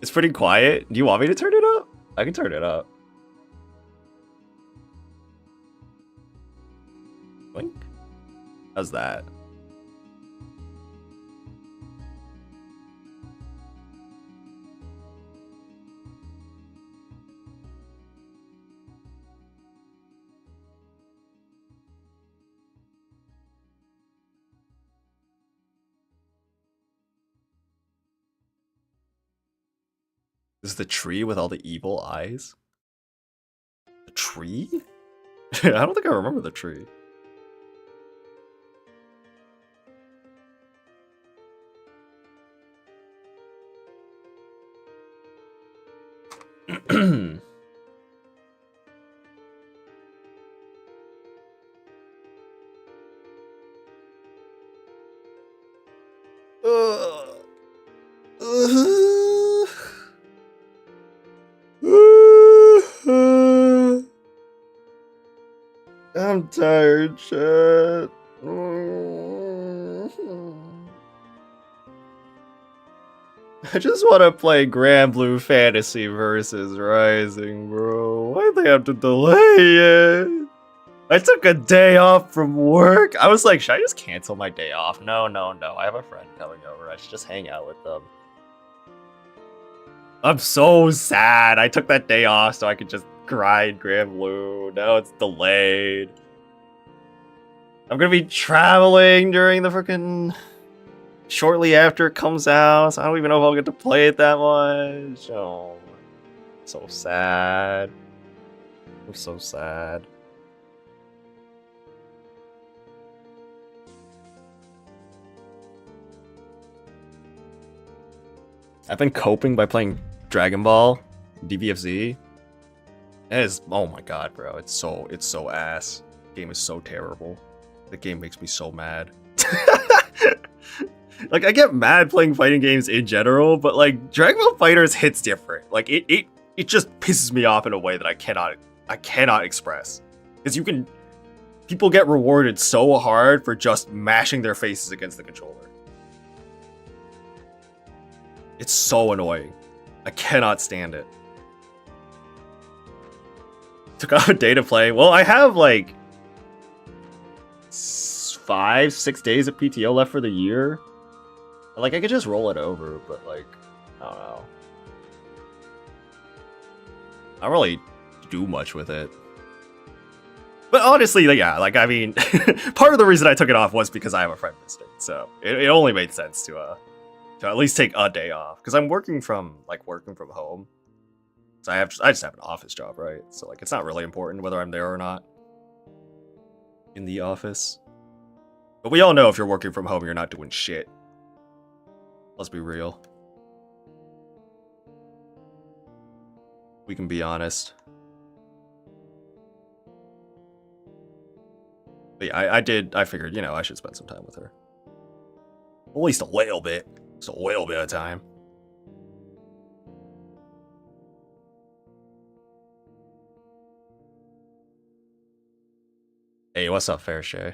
Speaker 1: It's pretty quiet. Do you want me to turn it up? I can turn it up. Blink. How's that? This is the tree with all the evil eyes? The tree? I don't think I remember the tree. I'm tired, chat. I just want to play Grand Blue Fantasy versus Rising, bro. Why'd they have to delay it? I took a day off from work. I was like, should I just cancel my day off? No. I have a friend coming over. I should just hang out with them. I'm so sad. I took that day off so I could just grind Grand Blue. Now it's delayed. I'm gonna be traveling during the freaking... shortly after it comes out, so I don't even know if I'll get to play it that much. Oh, so sad. I'm so sad. I've been coping by playing Dragon Ball, DBFZ. It is, oh my god, bro, it's so ass. The game is so terrible. The game makes me so mad. Like, I get mad playing fighting games in general, but like Dragon Ball FighterZ hits different. Like it just pisses me off in a way that I cannot express. Because people get rewarded so hard for just mashing their faces against the controller. It's so annoying. I cannot stand it. Took out a day to play. Well, I have like 5-6 days of PTO left for the year. Like, I could just roll it over, but like, I don't know. I don't really do much with it. But honestly, like, yeah, like, I mean, part of the reason I took it off was because I have a friend visiting, so it only made sense to at least take a day off, because I'm working from home. So I just have an office job, right? So like, it's not really important whether I'm there or not in the office. But we all know if you're working from home, you're not doing shit. Let's be real. We can be honest. But yeah, I figured, you know, I should spend some time with her. At least a little bit. Just a little bit of time. Hey, what's up, Fair Shay?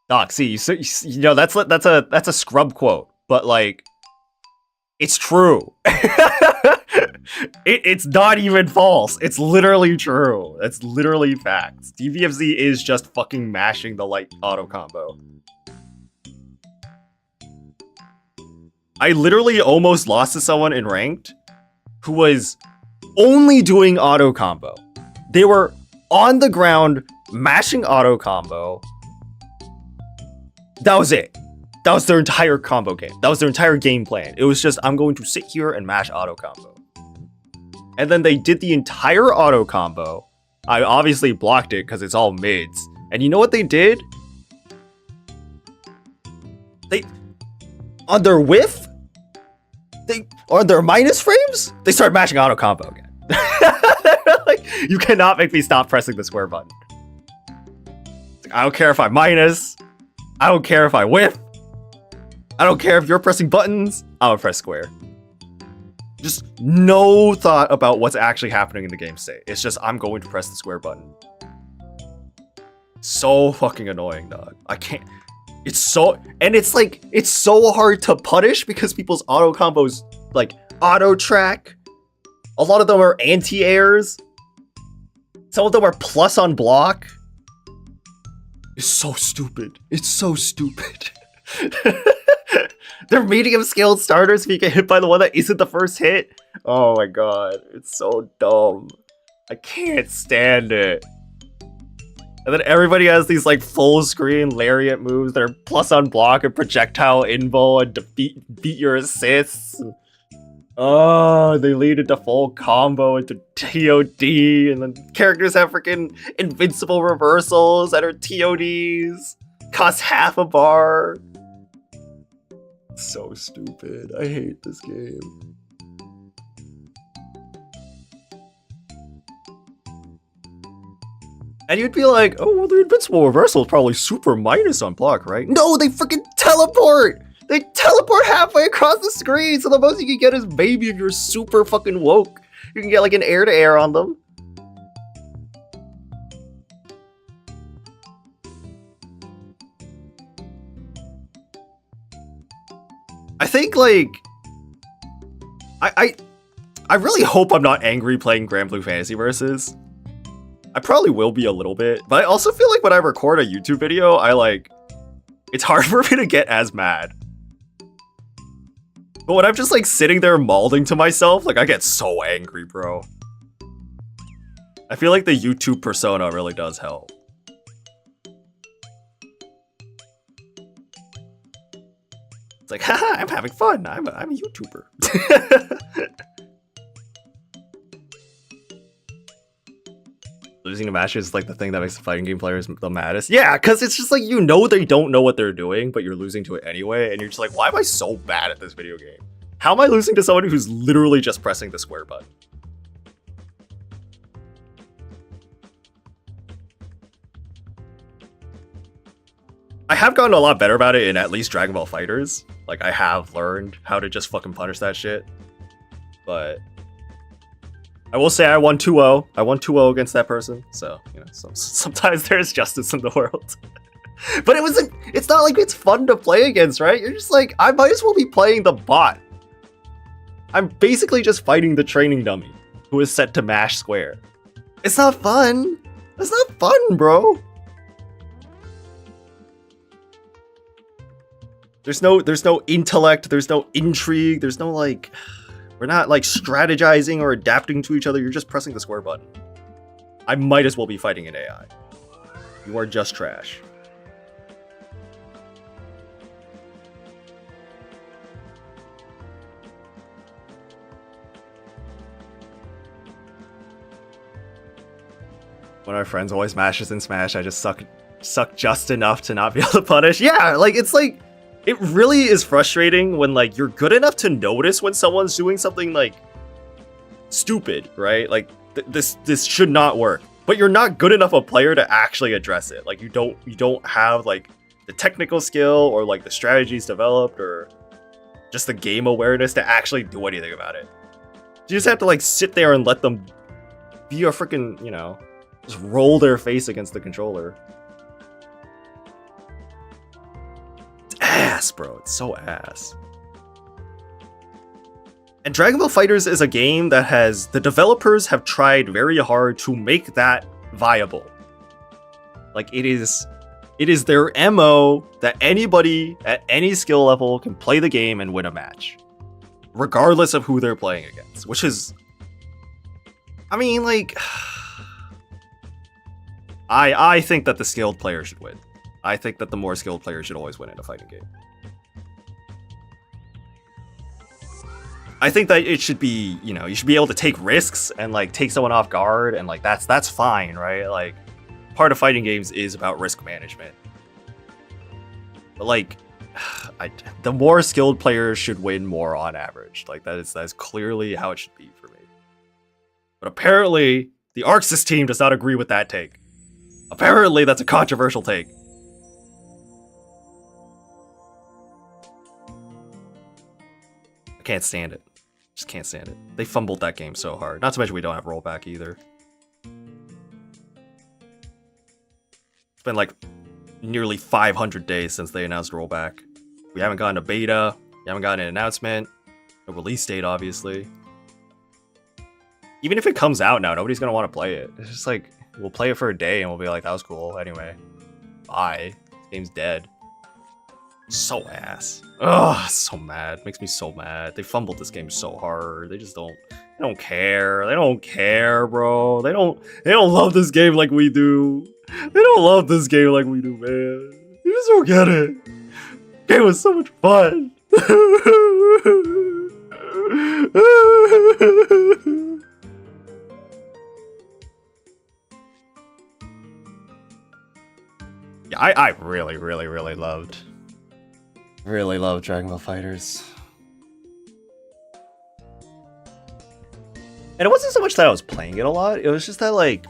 Speaker 1: Doc, see, you know, that's a scrub quote, but like, it's true. It's not even false. It's literally true. It's literally facts. DBFZ is just fucking mashing the light auto combo. I literally almost lost to someone in ranked who was only doing auto combo. They were on the ground mashing auto combo. That was it. That was their entire combo game. That was their entire game plan. It was just, I'm going to sit here and mash auto combo. And then they did the entire auto combo. I obviously blocked it because it's all mids. And you know what they did? On their whiff, on their minus frames, they start mashing auto combo again. Like, you cannot make me stop pressing the square button. I don't care if I minus. I don't care if I whiff. I don't care if you're pressing buttons. I would press square. Just no thought about what's actually happening in the game state. It's just, I'm going to press the square button. So fucking annoying, dog. I can't. It's so, and it's like, it's so hard to punish because people's auto combos, like, auto track. A lot of them are anti-airs. Some of them are plus on block. It's so stupid. It's so stupid. They're medium scaled starters if you get hit by the one that isn't the first hit. Oh my god. It's so dumb. I can't stand it. And then everybody has these like full screen lariat moves that are plus on block and projectile invo and beat your assists. Oh, they lead into full combo into TOD, and then characters have freaking invincible reversals that are TODs. Cost half a bar. So stupid. I hate this game. And you'd be like, oh, well, the invincible reversal is probably super minus on block, right? No, they freaking teleport! They teleport halfway across the screen, so the most you can get is maybe if you're super fucking woke. You can get like an air-to-air on them. I think, like... I really hope I'm not angry playing Granblue Fantasy Versus. I probably will be a little bit, but I also feel like when I record a YouTube video, it's hard for me to get as mad. But when I'm just like sitting there mauling to myself, like I get so angry, bro. I feel like the YouTube persona really does help. It's like, haha, I'm having fun. I'm a YouTuber. Losing to matches is like the thing that makes the fighting game players the maddest. Yeah, because it's just like, you know they don't know what they're doing, but you're losing to it anyway, and you're just like, why am I so bad at this video game? How am I losing to someone who's literally just pressing the square button? I have gotten a lot better about it in at least Dragon Ball FighterZ. Like, I have learned how to just fucking punish that shit. But I will say I won 2-0. I won 2-0 against that person. So, you know, sometimes there's justice in the world. But it's not like it's fun to play against, right? You're just like, I might as well be playing the bot. I'm basically just fighting the training dummy who is set to mash square. It's not fun. It's not fun, bro. There's no intellect, there's no intrigue, there's no like, we're not like strategizing or adapting to each other, you're just pressing the square button. I might as well be fighting an AI. You are just trash. One of my friends always mashes in Smash, I just suck just enough to not be able to punish. Yeah, like it's like, it really is frustrating when like you're good enough to notice when someone's doing something like stupid, right? Like this should not work, but you're not good enough a player to actually address it. Like you don't have like the technical skill or like the strategies developed or just the game awareness to actually do anything about it. You just have to like sit there and let them be a freaking, you know, just roll their face against the controller. Ass, bro. It's so ass. And Dragon Ball FighterZ is a game that the developers have tried very hard to make that viable. Like it is their MO that anybody at any skill level can play the game and win a match, regardless of who they're playing against, which is, I mean, like, I think that the skilled player should win. I think that the more skilled player should always win in a fighting game. I think that it should be, you know, you should be able to take risks and like take someone off guard, and like that's fine, right? Like part of fighting games is about risk management. But like the more skilled players should win more on average. Like that is clearly how it should be for me. But apparently the ArcSys team does not agree with that take. Apparently that's a controversial take. Can't stand it. Just can't stand it. They fumbled that game so hard. Not to mention we don't have rollback either. It's been like nearly 500 days since they announced rollback. We haven't gotten a beta. We haven't gotten an announcement. A release date, obviously. Even if it comes out now, nobody's going to want to play it. It's just like, we'll play it for a day and we'll be like, that was cool. Anyway. Bye. This game's dead. So ass. Ugh, so mad. Makes me so mad. They fumbled this game so hard. They just don't care. They don't care, bro. They don't love this game like we do. They don't love this game like we do, man. You just don't get it. Game was so much fun. Yeah, I really loved Dragon Ball Fighters. And it wasn't so much that I was playing it a lot, it was just that, like,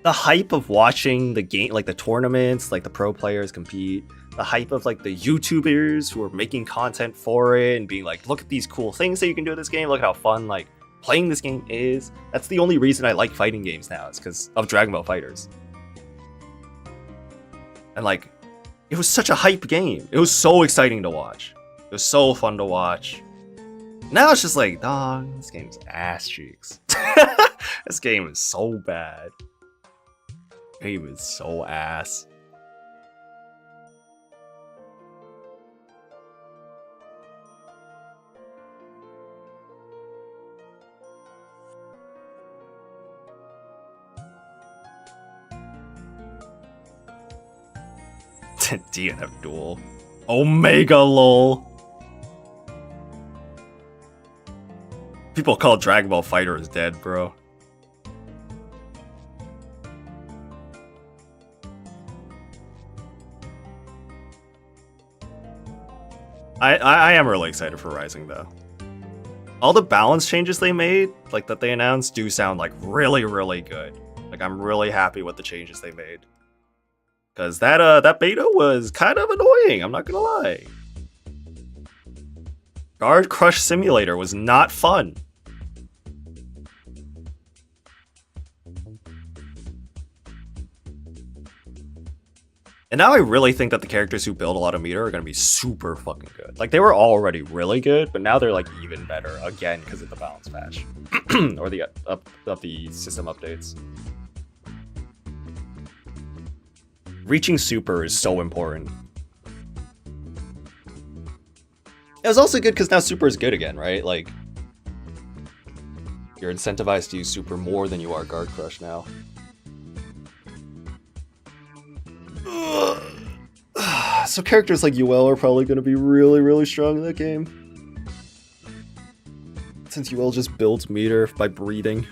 Speaker 1: the hype of watching the game, like the tournaments, like the pro players compete, the hype of like the YouTubers who are making content for it and being like, look at these cool things that you can do in this game, look at how fun like playing this game is. That's the only reason I like fighting games now, is because of Dragon Ball Fighters. And like, it was such a hype game. It was so exciting to watch. It was so fun to watch. Now it's just like, dog, this game's ass cheeks. This game is so bad. Game is so ass. DNF Duel. Omega lol. People call Dragon Ball Fighters dead, bro. I am really excited for Rising though. All the balance changes they made, like that they announced, do sound like really good. Like I'm really happy with the changes they made. Cause that beta was kind of annoying, I'm not gonna lie. Guard Crush Simulator was not fun. And now I really think that the characters who build a lot of meter are going to be super fucking good. Like, they were already really good, but now they're, like, even better. Again, because of the balance patch. Or the the system updates. Reaching super is so important. It was also good because now super is good again, right? Like, you're incentivized to use super more than you are Guard Crush now. So characters like UL are probably going to be really strong in that game. Since UL just builds meter by breathing.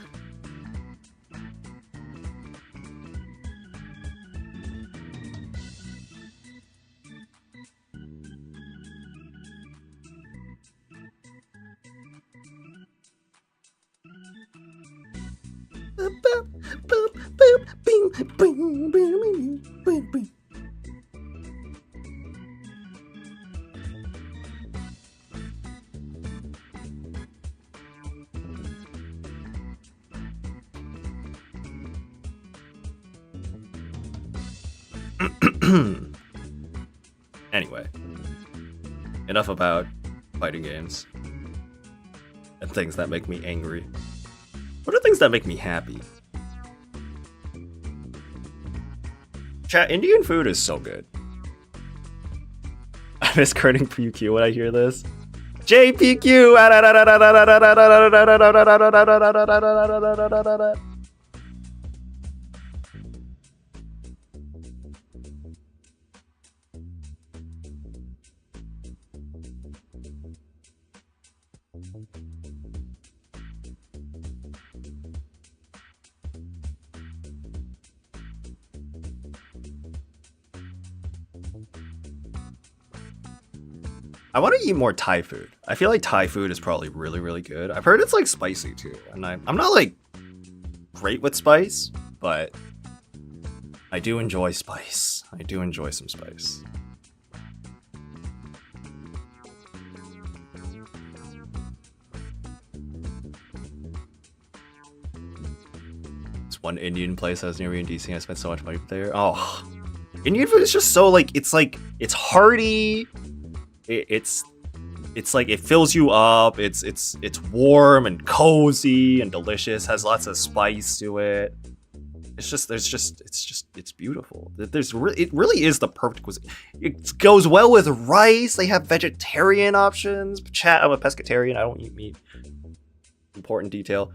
Speaker 1: Anyway, enough about fighting games and things that make me angry. What are things that make me happy? Chat, Indian food is so good. I miss kerning PQ when I hear this. JPQ! I want to eat more Thai food. I feel like Thai food is probably really good. I've heard it's like spicy too, and I'm not like great with spice, but I do enjoy spice. I do enjoy some spice. It's one Indian place I was near me in DC. I spent so much money there. Oh, Indian food is just so like it's hearty. It's like it fills you up. It's warm and cozy and delicious. Has lots of spice to it. It's beautiful. It really is the perfect cuisine. It goes well with rice. They have vegetarian options. Chat, I'm a pescatarian. I don't eat meat. important detail.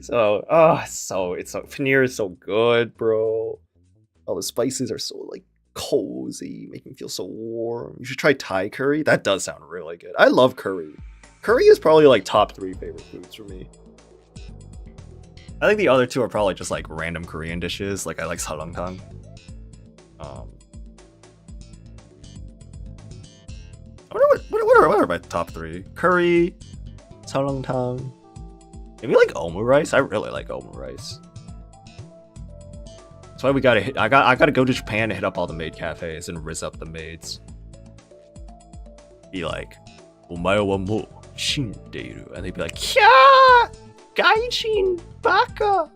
Speaker 1: So, paneer is so good, bro. All the spices are so like cozy, make me feel so warm. You should try Thai curry. That does sound really good. I love curry. Curry is probably like top 3 favorite foods for me. I think the other 2 are probably just like random Korean dishes. Like I like sarangtang. What are my top 3? Curry, sarangtang, maybe like omurice. I really like omurice. That's why we gotta hit. I gotta go to Japan to hit up all the maid cafes and rizz up the maids. Be like, "Omae wa mo shindeiru," and they'd be like, "Kya, gaijin baka,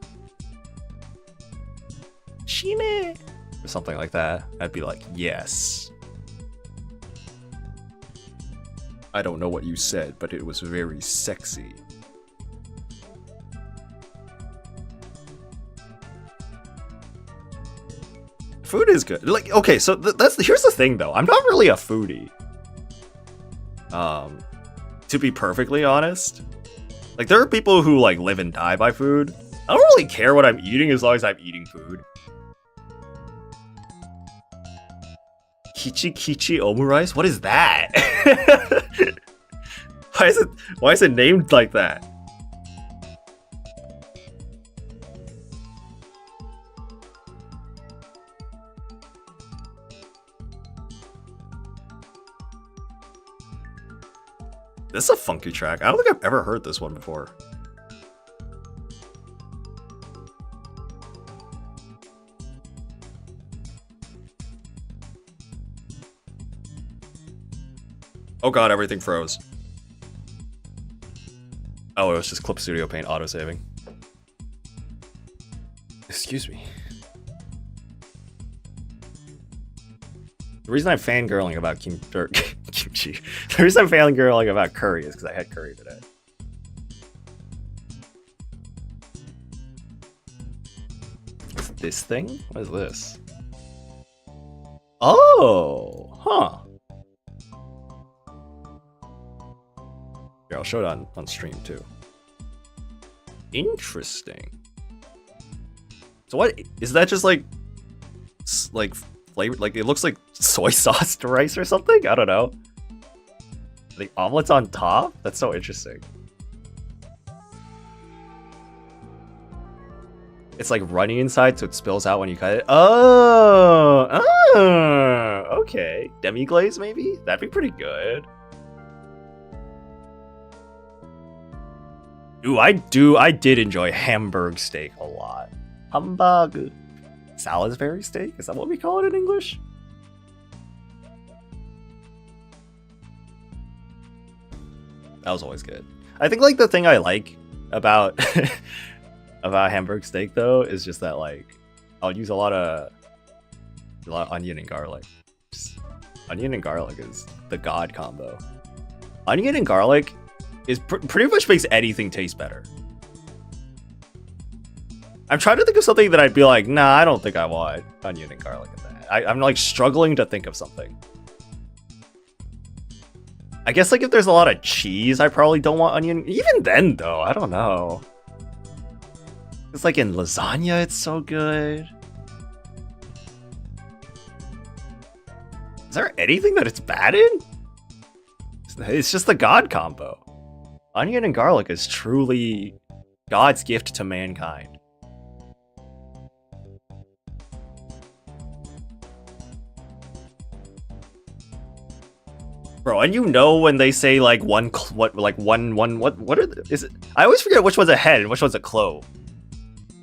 Speaker 1: shine," or something like that. I'd be like, "Yes." I don't know what you said, but it was very sexy. Food is good. Like, okay, so here's the thing though. I'm not really a foodie. To be perfectly honest, like there are people who like live and die by food. I don't really care what I'm eating as long as I'm eating food. Kichi Kichi Omurice? What is that? Why is it named like that? This is a funky track. I don't think I've ever heard this one before. Oh god, everything froze. Oh, it was just Clip Studio Paint autosaving. Excuse me. The reason I'm fangirling about kimchi, the reason I'm fangirling about curry is because I had curry today. What's this thing? What is this? Oh, huh. Here, I'll show it on stream too. Interesting. So what is that? Just like flavor? Like it looks like soy sauce to rice or something? I don't know. The omelet's on top? That's so interesting. It's like runny inside, so it spills out when you cut it. Oh, okay. Demi-glaze maybe? That'd be pretty good. Ooh, I did enjoy Hamburg steak a lot. Hamburg. Salisbury steak? Is that what we call it in English? That was always good. I think like the thing I like about about Hamburg steak though is just that like I'll use a lot of onion and garlic. Just, onion and garlic is the god combo. Onion and garlic is pretty much makes anything taste better. I'm trying to think of something that I'd be like, nah, I don't think I want onion and garlic in that. I'm like struggling to think of something. I guess like if there's a lot of cheese, I probably don't want onion. Even then though, I don't know. It's like in lasagna, it's so good. Is there anything that it's bad in? It's just the god combo. Onion and garlic is truly God's gift to mankind. Bro, and you know when they say like what is it? I always forget which one's a head and which one's a clove.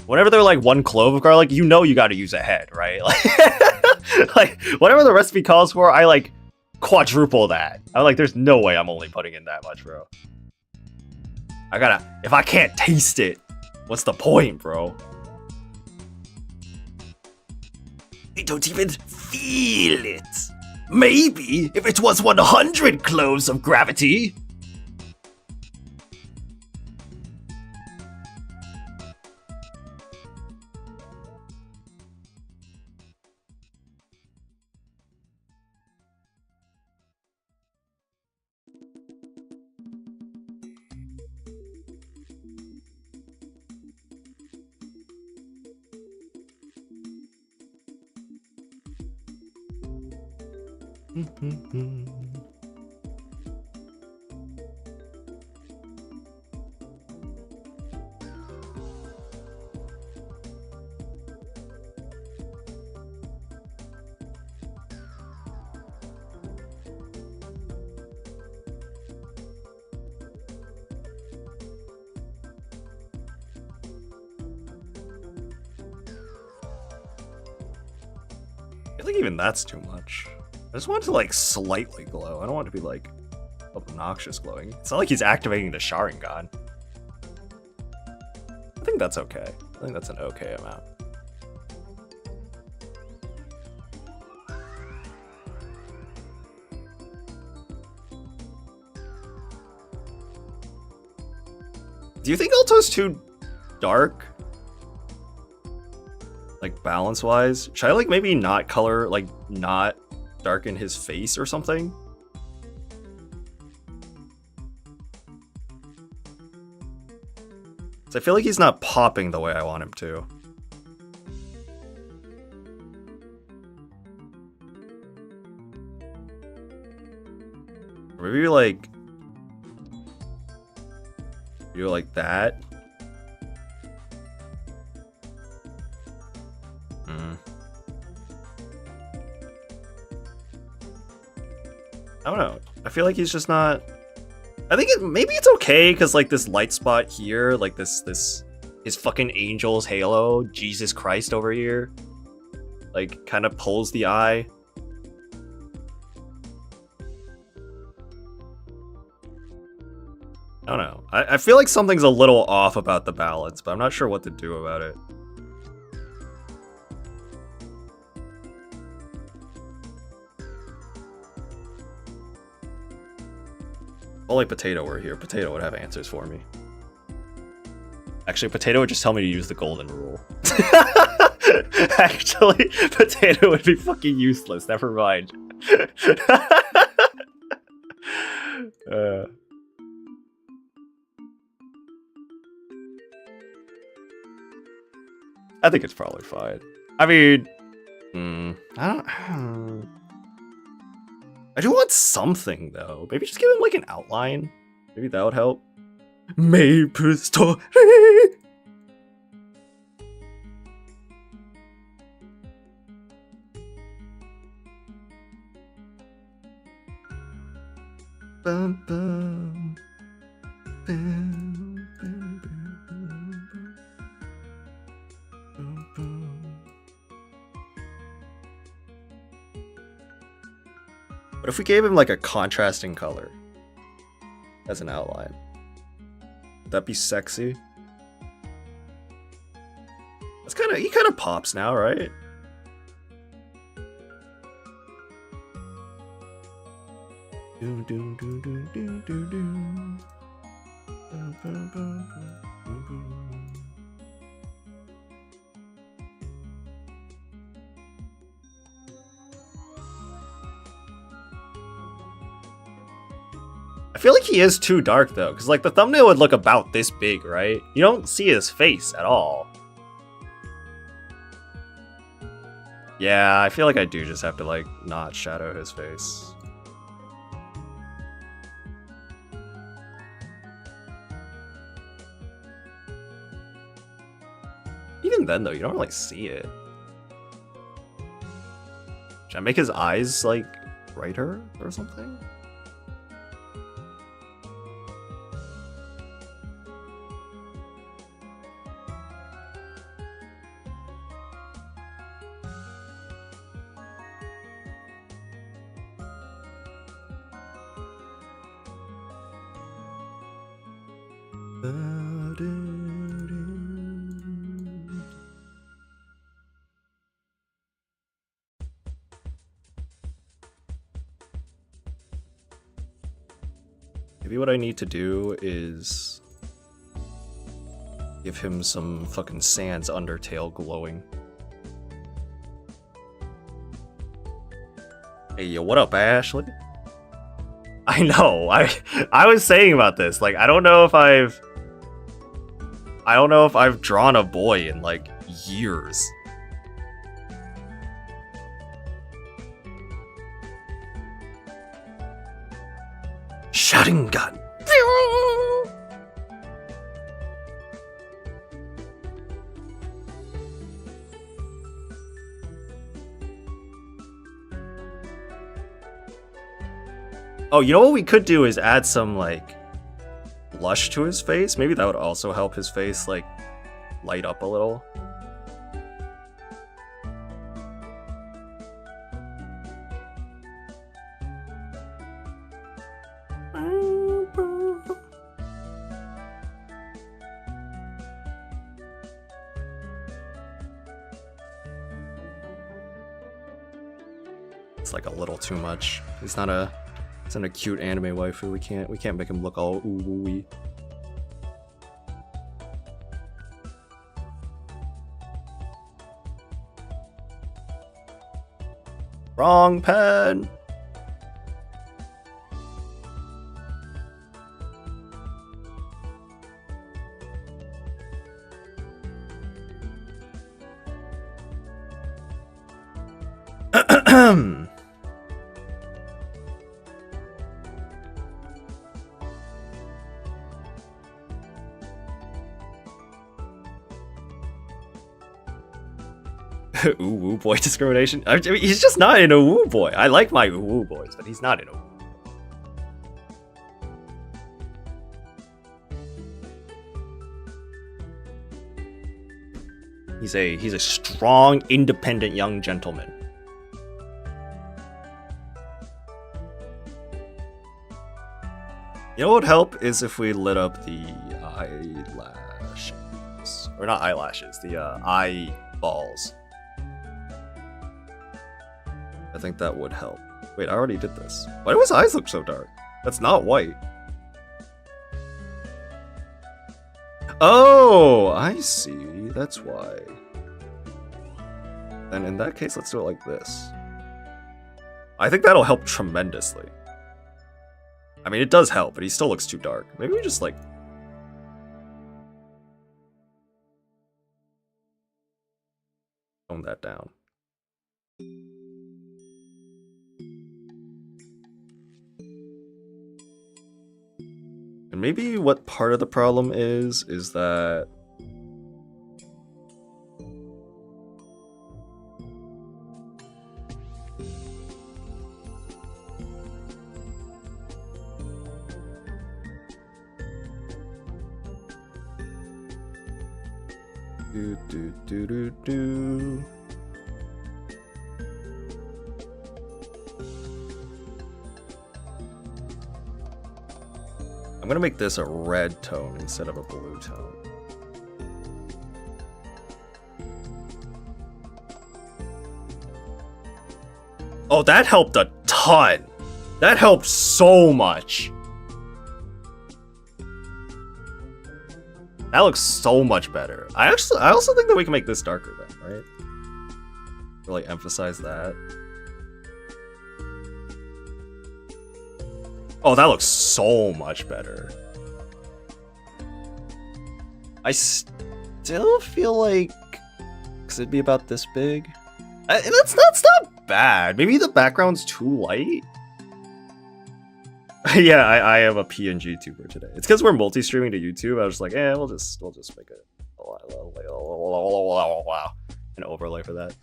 Speaker 1: Whenever they're like 1 clove of garlic, you know you got to use a head, right? Like whatever the recipe calls for, I like quadruple that. I'm like, there's no way I'm only putting in that much, bro. If I can't taste it, what's the point, bro? I don't even feel it. Maybe if it was 100 cloves of gravity. I think even that's too much. I just want it to like slightly glow. I don't want it to be like obnoxious glowing. It's not like he's activating the Sharingan. I think that's okay. I think that's an okay amount. Do you think Alto's too dark? Like balance wise? Should I like maybe not color, like not darken his face or something? So I feel like he's not popping the way I want him to. Or maybe like do like that. I don't know. I feel like he's just not. I think maybe it's okay because like this light spot here, like this his fucking angel's halo, Jesus Christ over here, like kind of pulls the eye. I don't know. I feel like something's a little off about the balance, but I'm not sure what to do about it. If only Potato were here. Potato would have answers for me. Actually, Potato would just tell me to use the golden rule. Actually, Potato would be fucking useless. Never mind. I think it's probably fine. I mean, I don't. I do want something though. Maybe just give him like an outline. Maybe that would help. Maple Story. Bum, bum. Bum, bum, bum, bum, bum. What if we gave him like a contrasting color as an outline? Would that be sexy? That's he kind of pops now, right? Do, do, do, do, do, do, do. Bum, bum, bum, bum, bum. I feel like he is too dark though, because like the thumbnail would look about this big, right? You don't see his face at all. Yeah, I feel like I do just have to like not shadow his face. Even then though, you don't really see it. Should I make his eyes like brighter or something? Maybe what I need to do is give him some fucking Sans Undertale glowing. Hey, yo, what up, Ashley? I know, I was saying about this, like, I don't know if I've drawn a boy in, like, years. Sharingan. Oh, you know what we could do is add some, like, blush to his face. Maybe that would also help his face, like, light up a little. It's like a little too much. He's not a cute anime waifu. We can't make him look all ooh-wee. Wrong pen. Ooh woo boy discrimination. I mean, he's just not in a woo boy. I like my woo boys, but he's not in a woo. He's a strong, independent young gentleman. You know what would help is if we lit up the eyelashes. Or not eyelashes, the eyeballs. I think that would help. Wait, I already did this. Why do his eyes look so dark? That's not white. Oh, I see. That's why. Then in that case, let's do it like this. I think that'll help tremendously. I mean, it does help, but he still looks too dark. Maybe we just, like... tone that down. And maybe what part of the problem is that... Do. I'm gonna make this a red tone instead of a blue tone. Oh, that helped a ton. That helped so much. That looks so much better. I also think that we can make this darker then, right? Really emphasize that. Oh, that looks so much better. I still feel like... Cause it'd be about this big. That's not bad. Maybe the background's too light. Yeah, I am a PNG tuber today. It's because we're multi-streaming to YouTube. I was like, we'll just make an overlay for that.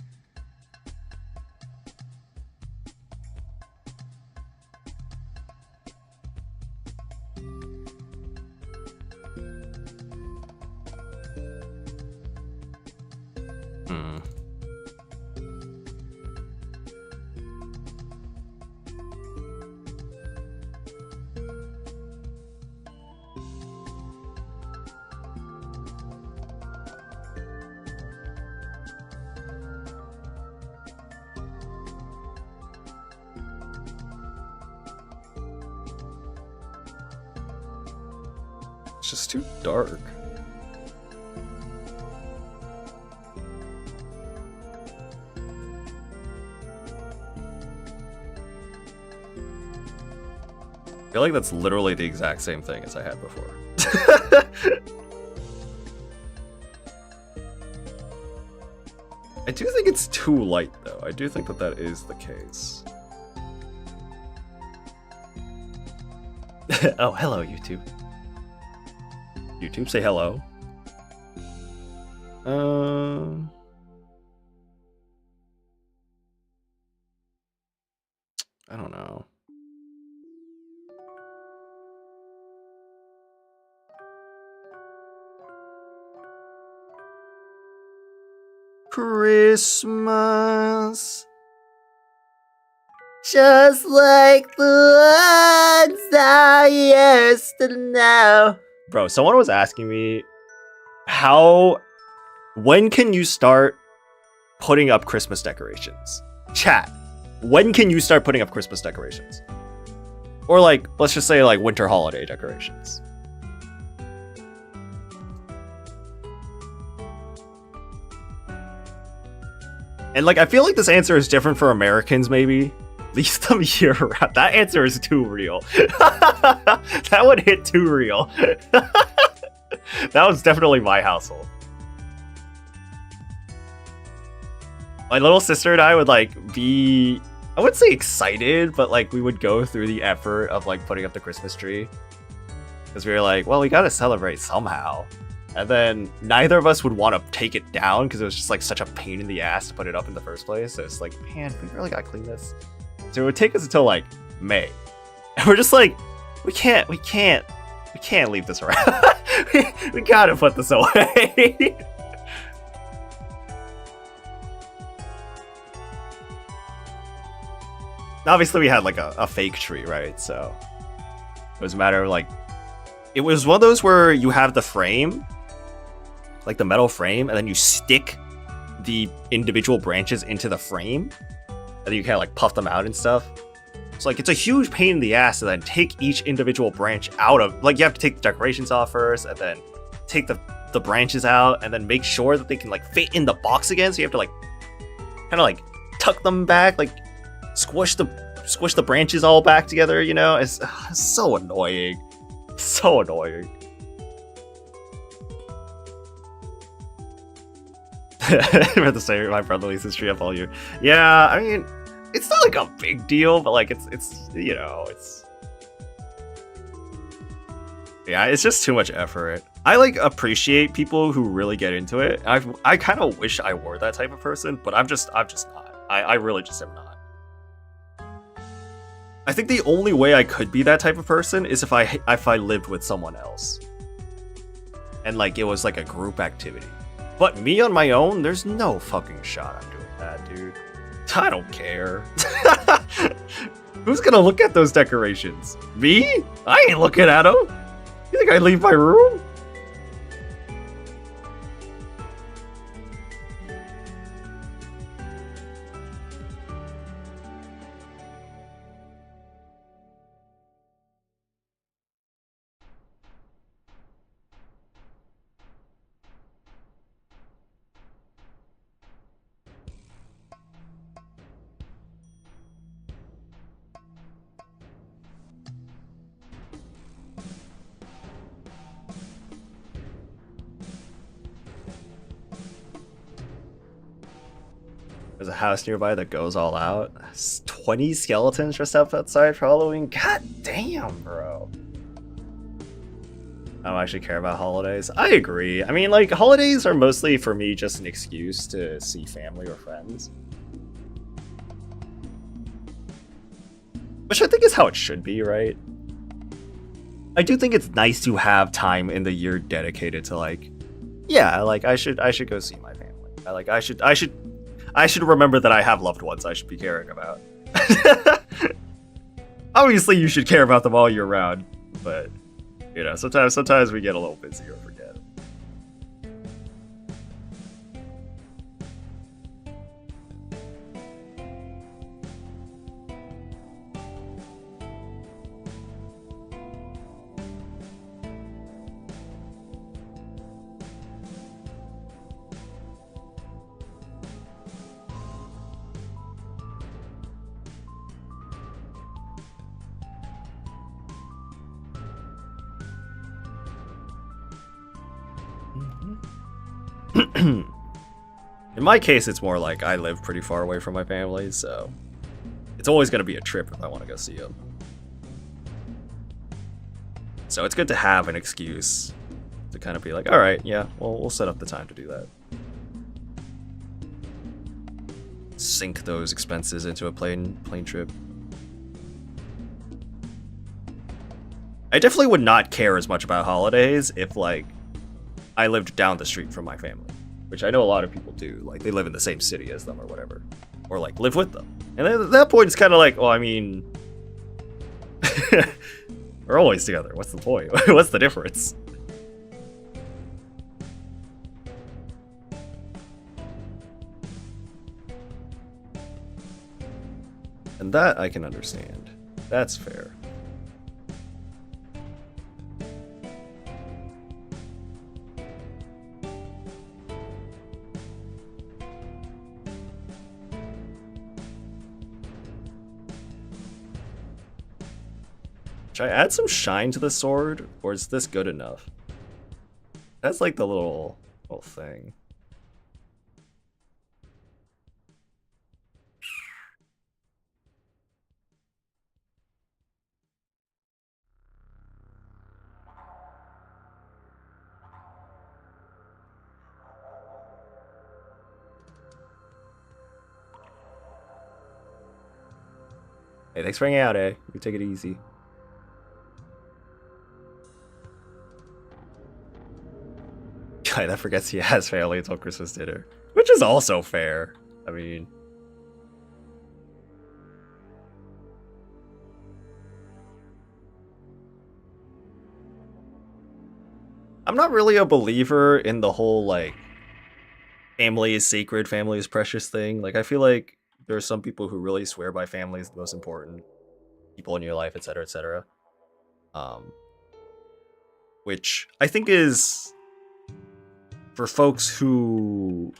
Speaker 1: It's just too dark. I feel like that's literally the exact same thing as I had before. I do think it's too light, though. I do think that is the case. Oh, hello, YouTube. YouTube, say hello. I don't know. Christmas, just like the ones I used to know. Bro, someone was asking me when can you start putting up Christmas decorations? Chat, when can you start putting up Christmas decorations? Or like, let's just say like winter holiday decorations. And like, I feel like this answer is different for Americans, maybe. Leave them year round. That answer is too real. That would hit too real. That was definitely my household. My little sister and I would like be, I wouldn't say excited, but like we would go through the effort of like putting up the Christmas tree. Because we were like, well, we gotta celebrate somehow. And then neither of us would want to take it down because it was just like such a pain in the ass to put it up in the first place. So it's like, man, we really gotta clean this. So it would take us until like May. And we're just like, we can't leave this around. we gotta put this away. Obviously we had like a fake tree, right? So it was a matter of like, it was one of those where you have the frame, like the metal frame, and then you stick the individual branches into the frame, and then you kind of like puff them out and stuff. So like it's a huge pain in the ass to then take each individual branch out of, like you have to take the decorations off first, and then take the branches out, and then make sure that they can like fit in the box again. So you have to like kind of like tuck them back, like squish the branches all back together, you know? It's so annoying. So annoying. I'm about to say my brother leaves his tree up all year. Yeah, I mean, it's not like a big deal, but like it's you know, it's, yeah, it's just too much effort. I like appreciate people who really get into it. I kind of wish I were that type of person, but I'm just not. I really just am not. I think the only way I could be that type of person is if I lived with someone else. And like it was like a group activity. But me on my own, there's no fucking shot I'm doing that, dude. I don't care. Who's gonna look at those decorations? Me? I ain't looking at them. You think I'd leave my room? There's a house nearby that goes all out. 20 skeletons dressed up outside for Halloween. God damn, bro. I don't actually care about holidays. I agree. I mean, like, holidays are mostly, for me, just an excuse to see family or friends. Which I think is how it should be, right? I do think it's nice to have time in the year dedicated to, like, yeah, like, I should go see my family. I should remember that I have loved ones I should be caring about. Obviously, you should care about them all year round, but you know, sometimes we get a little busy or forget. In my case, it's more like I live pretty far away from my family, so it's always going to be a trip if I want to go see them. So it's good to have an excuse to kind of be like, all right, yeah, well, we'll set up the time to do that. Sink those expenses into a plane trip. I definitely would not care as much about holidays if, like, I lived down the street from my family, which I know a lot of people do. Like, they live in the same city as them or whatever, or like live with them. And then at that point, it's kind of like, well, I mean, we're always together. What's the point? What's the difference? And that I can understand. That's fair. Should I add some shine to the sword, or is this good enough? That's like the little thing. Hey, thanks for hanging out, eh? You take it easy. Guy that forgets he has family until Christmas dinner. Which is also fair. I mean... I'm not really a believer in the whole, like, family is sacred, family is precious thing. Like, I feel like there are some people who really swear by family is the most important people in your life, etc., etc. Which I think is for folks for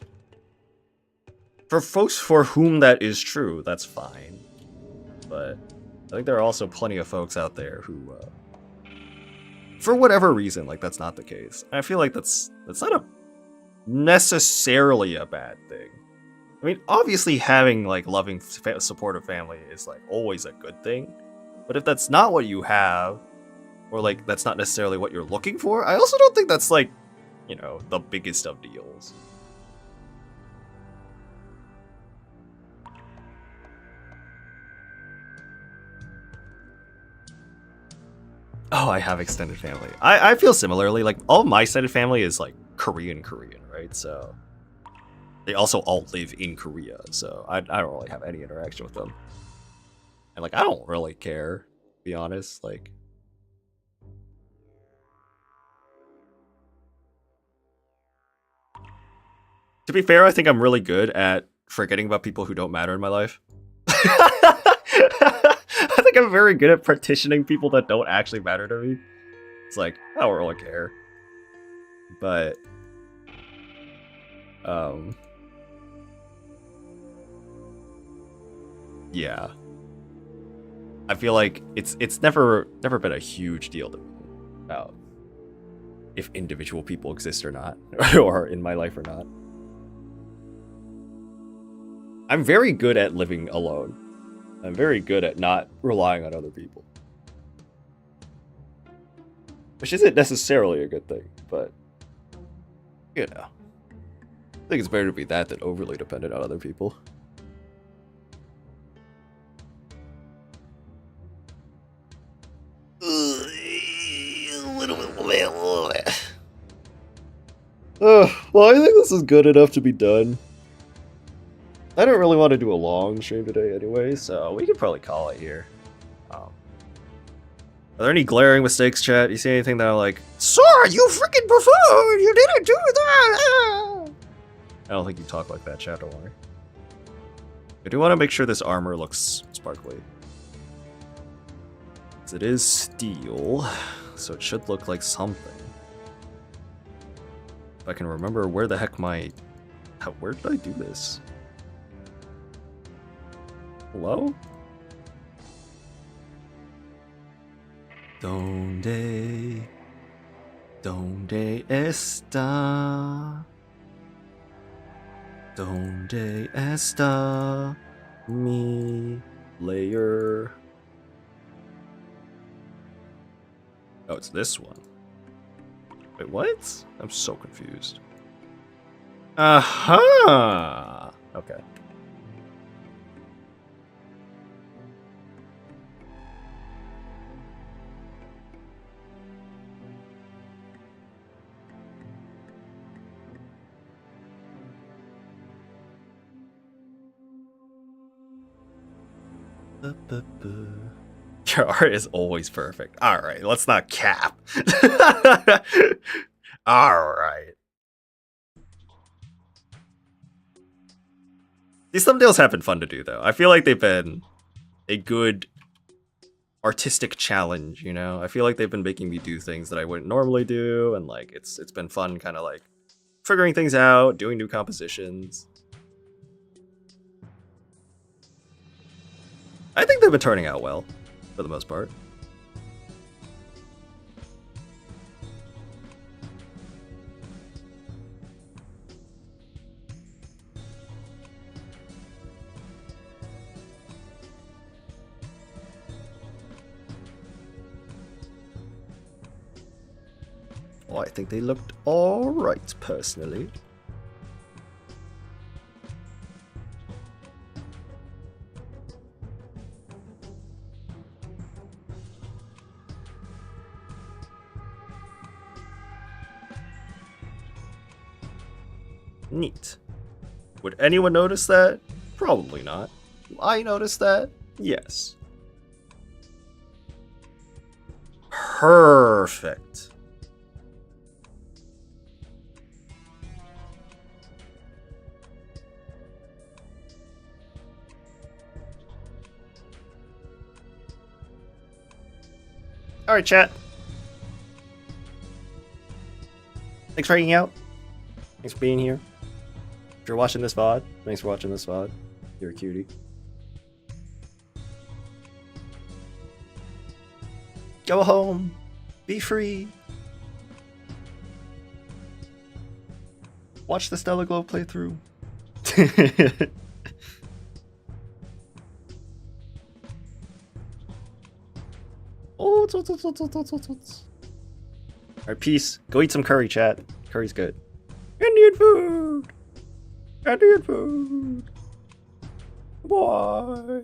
Speaker 1: whom that is true, that's fine. But I think there are also plenty of folks out there who, for whatever reason, like, that's not the case. And I feel like that's not necessarily a bad thing. I mean, obviously having, like, loving, supportive family is, like, always a good thing. But if that's not what you have, or, like, that's not necessarily what you're looking for, I also don't think that's, like, you know, the biggest of deals. Oh, I have extended family. I feel similarly. Like, all my extended family is, like, Korean, right? So they also all live in Korea, so I don't really have any interaction with them. And, like, I don't really care, to be honest. Like, to be fair, I think I'm really good at forgetting about people who don't matter in my life. I think I'm very good at partitioning people that don't actually matter to me. It's like, I don't really care. But, yeah. I feel like it's never been a huge deal to me about if individual people exist or not, or in my life or not. I'm very good at living alone. I'm very good at not relying on other people. Which isn't necessarily a good thing, but, you know. I think it's better to be that than overly dependent on other people. Well, I think this is good enough to be done. I don't really want to do a long stream today anyway, so we could probably call it here. Are there any glaring mistakes, chat? You see anything that I'm like, Sora, you freaking buffoon! You didn't do that! I don't think you talk like that, chat, don't worry. I do want to make sure this armor looks sparkly. It is steel, so it should look like something. If I can remember where the heck where did I do this? Hello? ¿Dónde está? ¿Dónde está mi layer? Oh, it's this one. Wait, what? I'm so confused. Uh-huh. Okay. Your art is always perfect. All right, let's not cap. All right. These thumbnails have been fun to do, though. I feel like they've been a good artistic challenge, you know? I feel like they've been making me do things that I wouldn't normally do, and like it's been fun kind of like figuring things out, doing new compositions. I think they've been turning out well, for the most part. Oh, I think they looked alright, personally. Neat. Would anyone notice that? Probably not. Do I notice that? Yes. Perfect. Alright, chat. Thanks for hanging out. Thanks for being here. If you're watching this VOD, thanks for watching this VOD. You're a cutie. Go home. Be free. Watch the Stellar Glow playthrough. Oh, alright, peace. Go eat some curry, chat. Curry's good. Indian food! Indian food! Bye!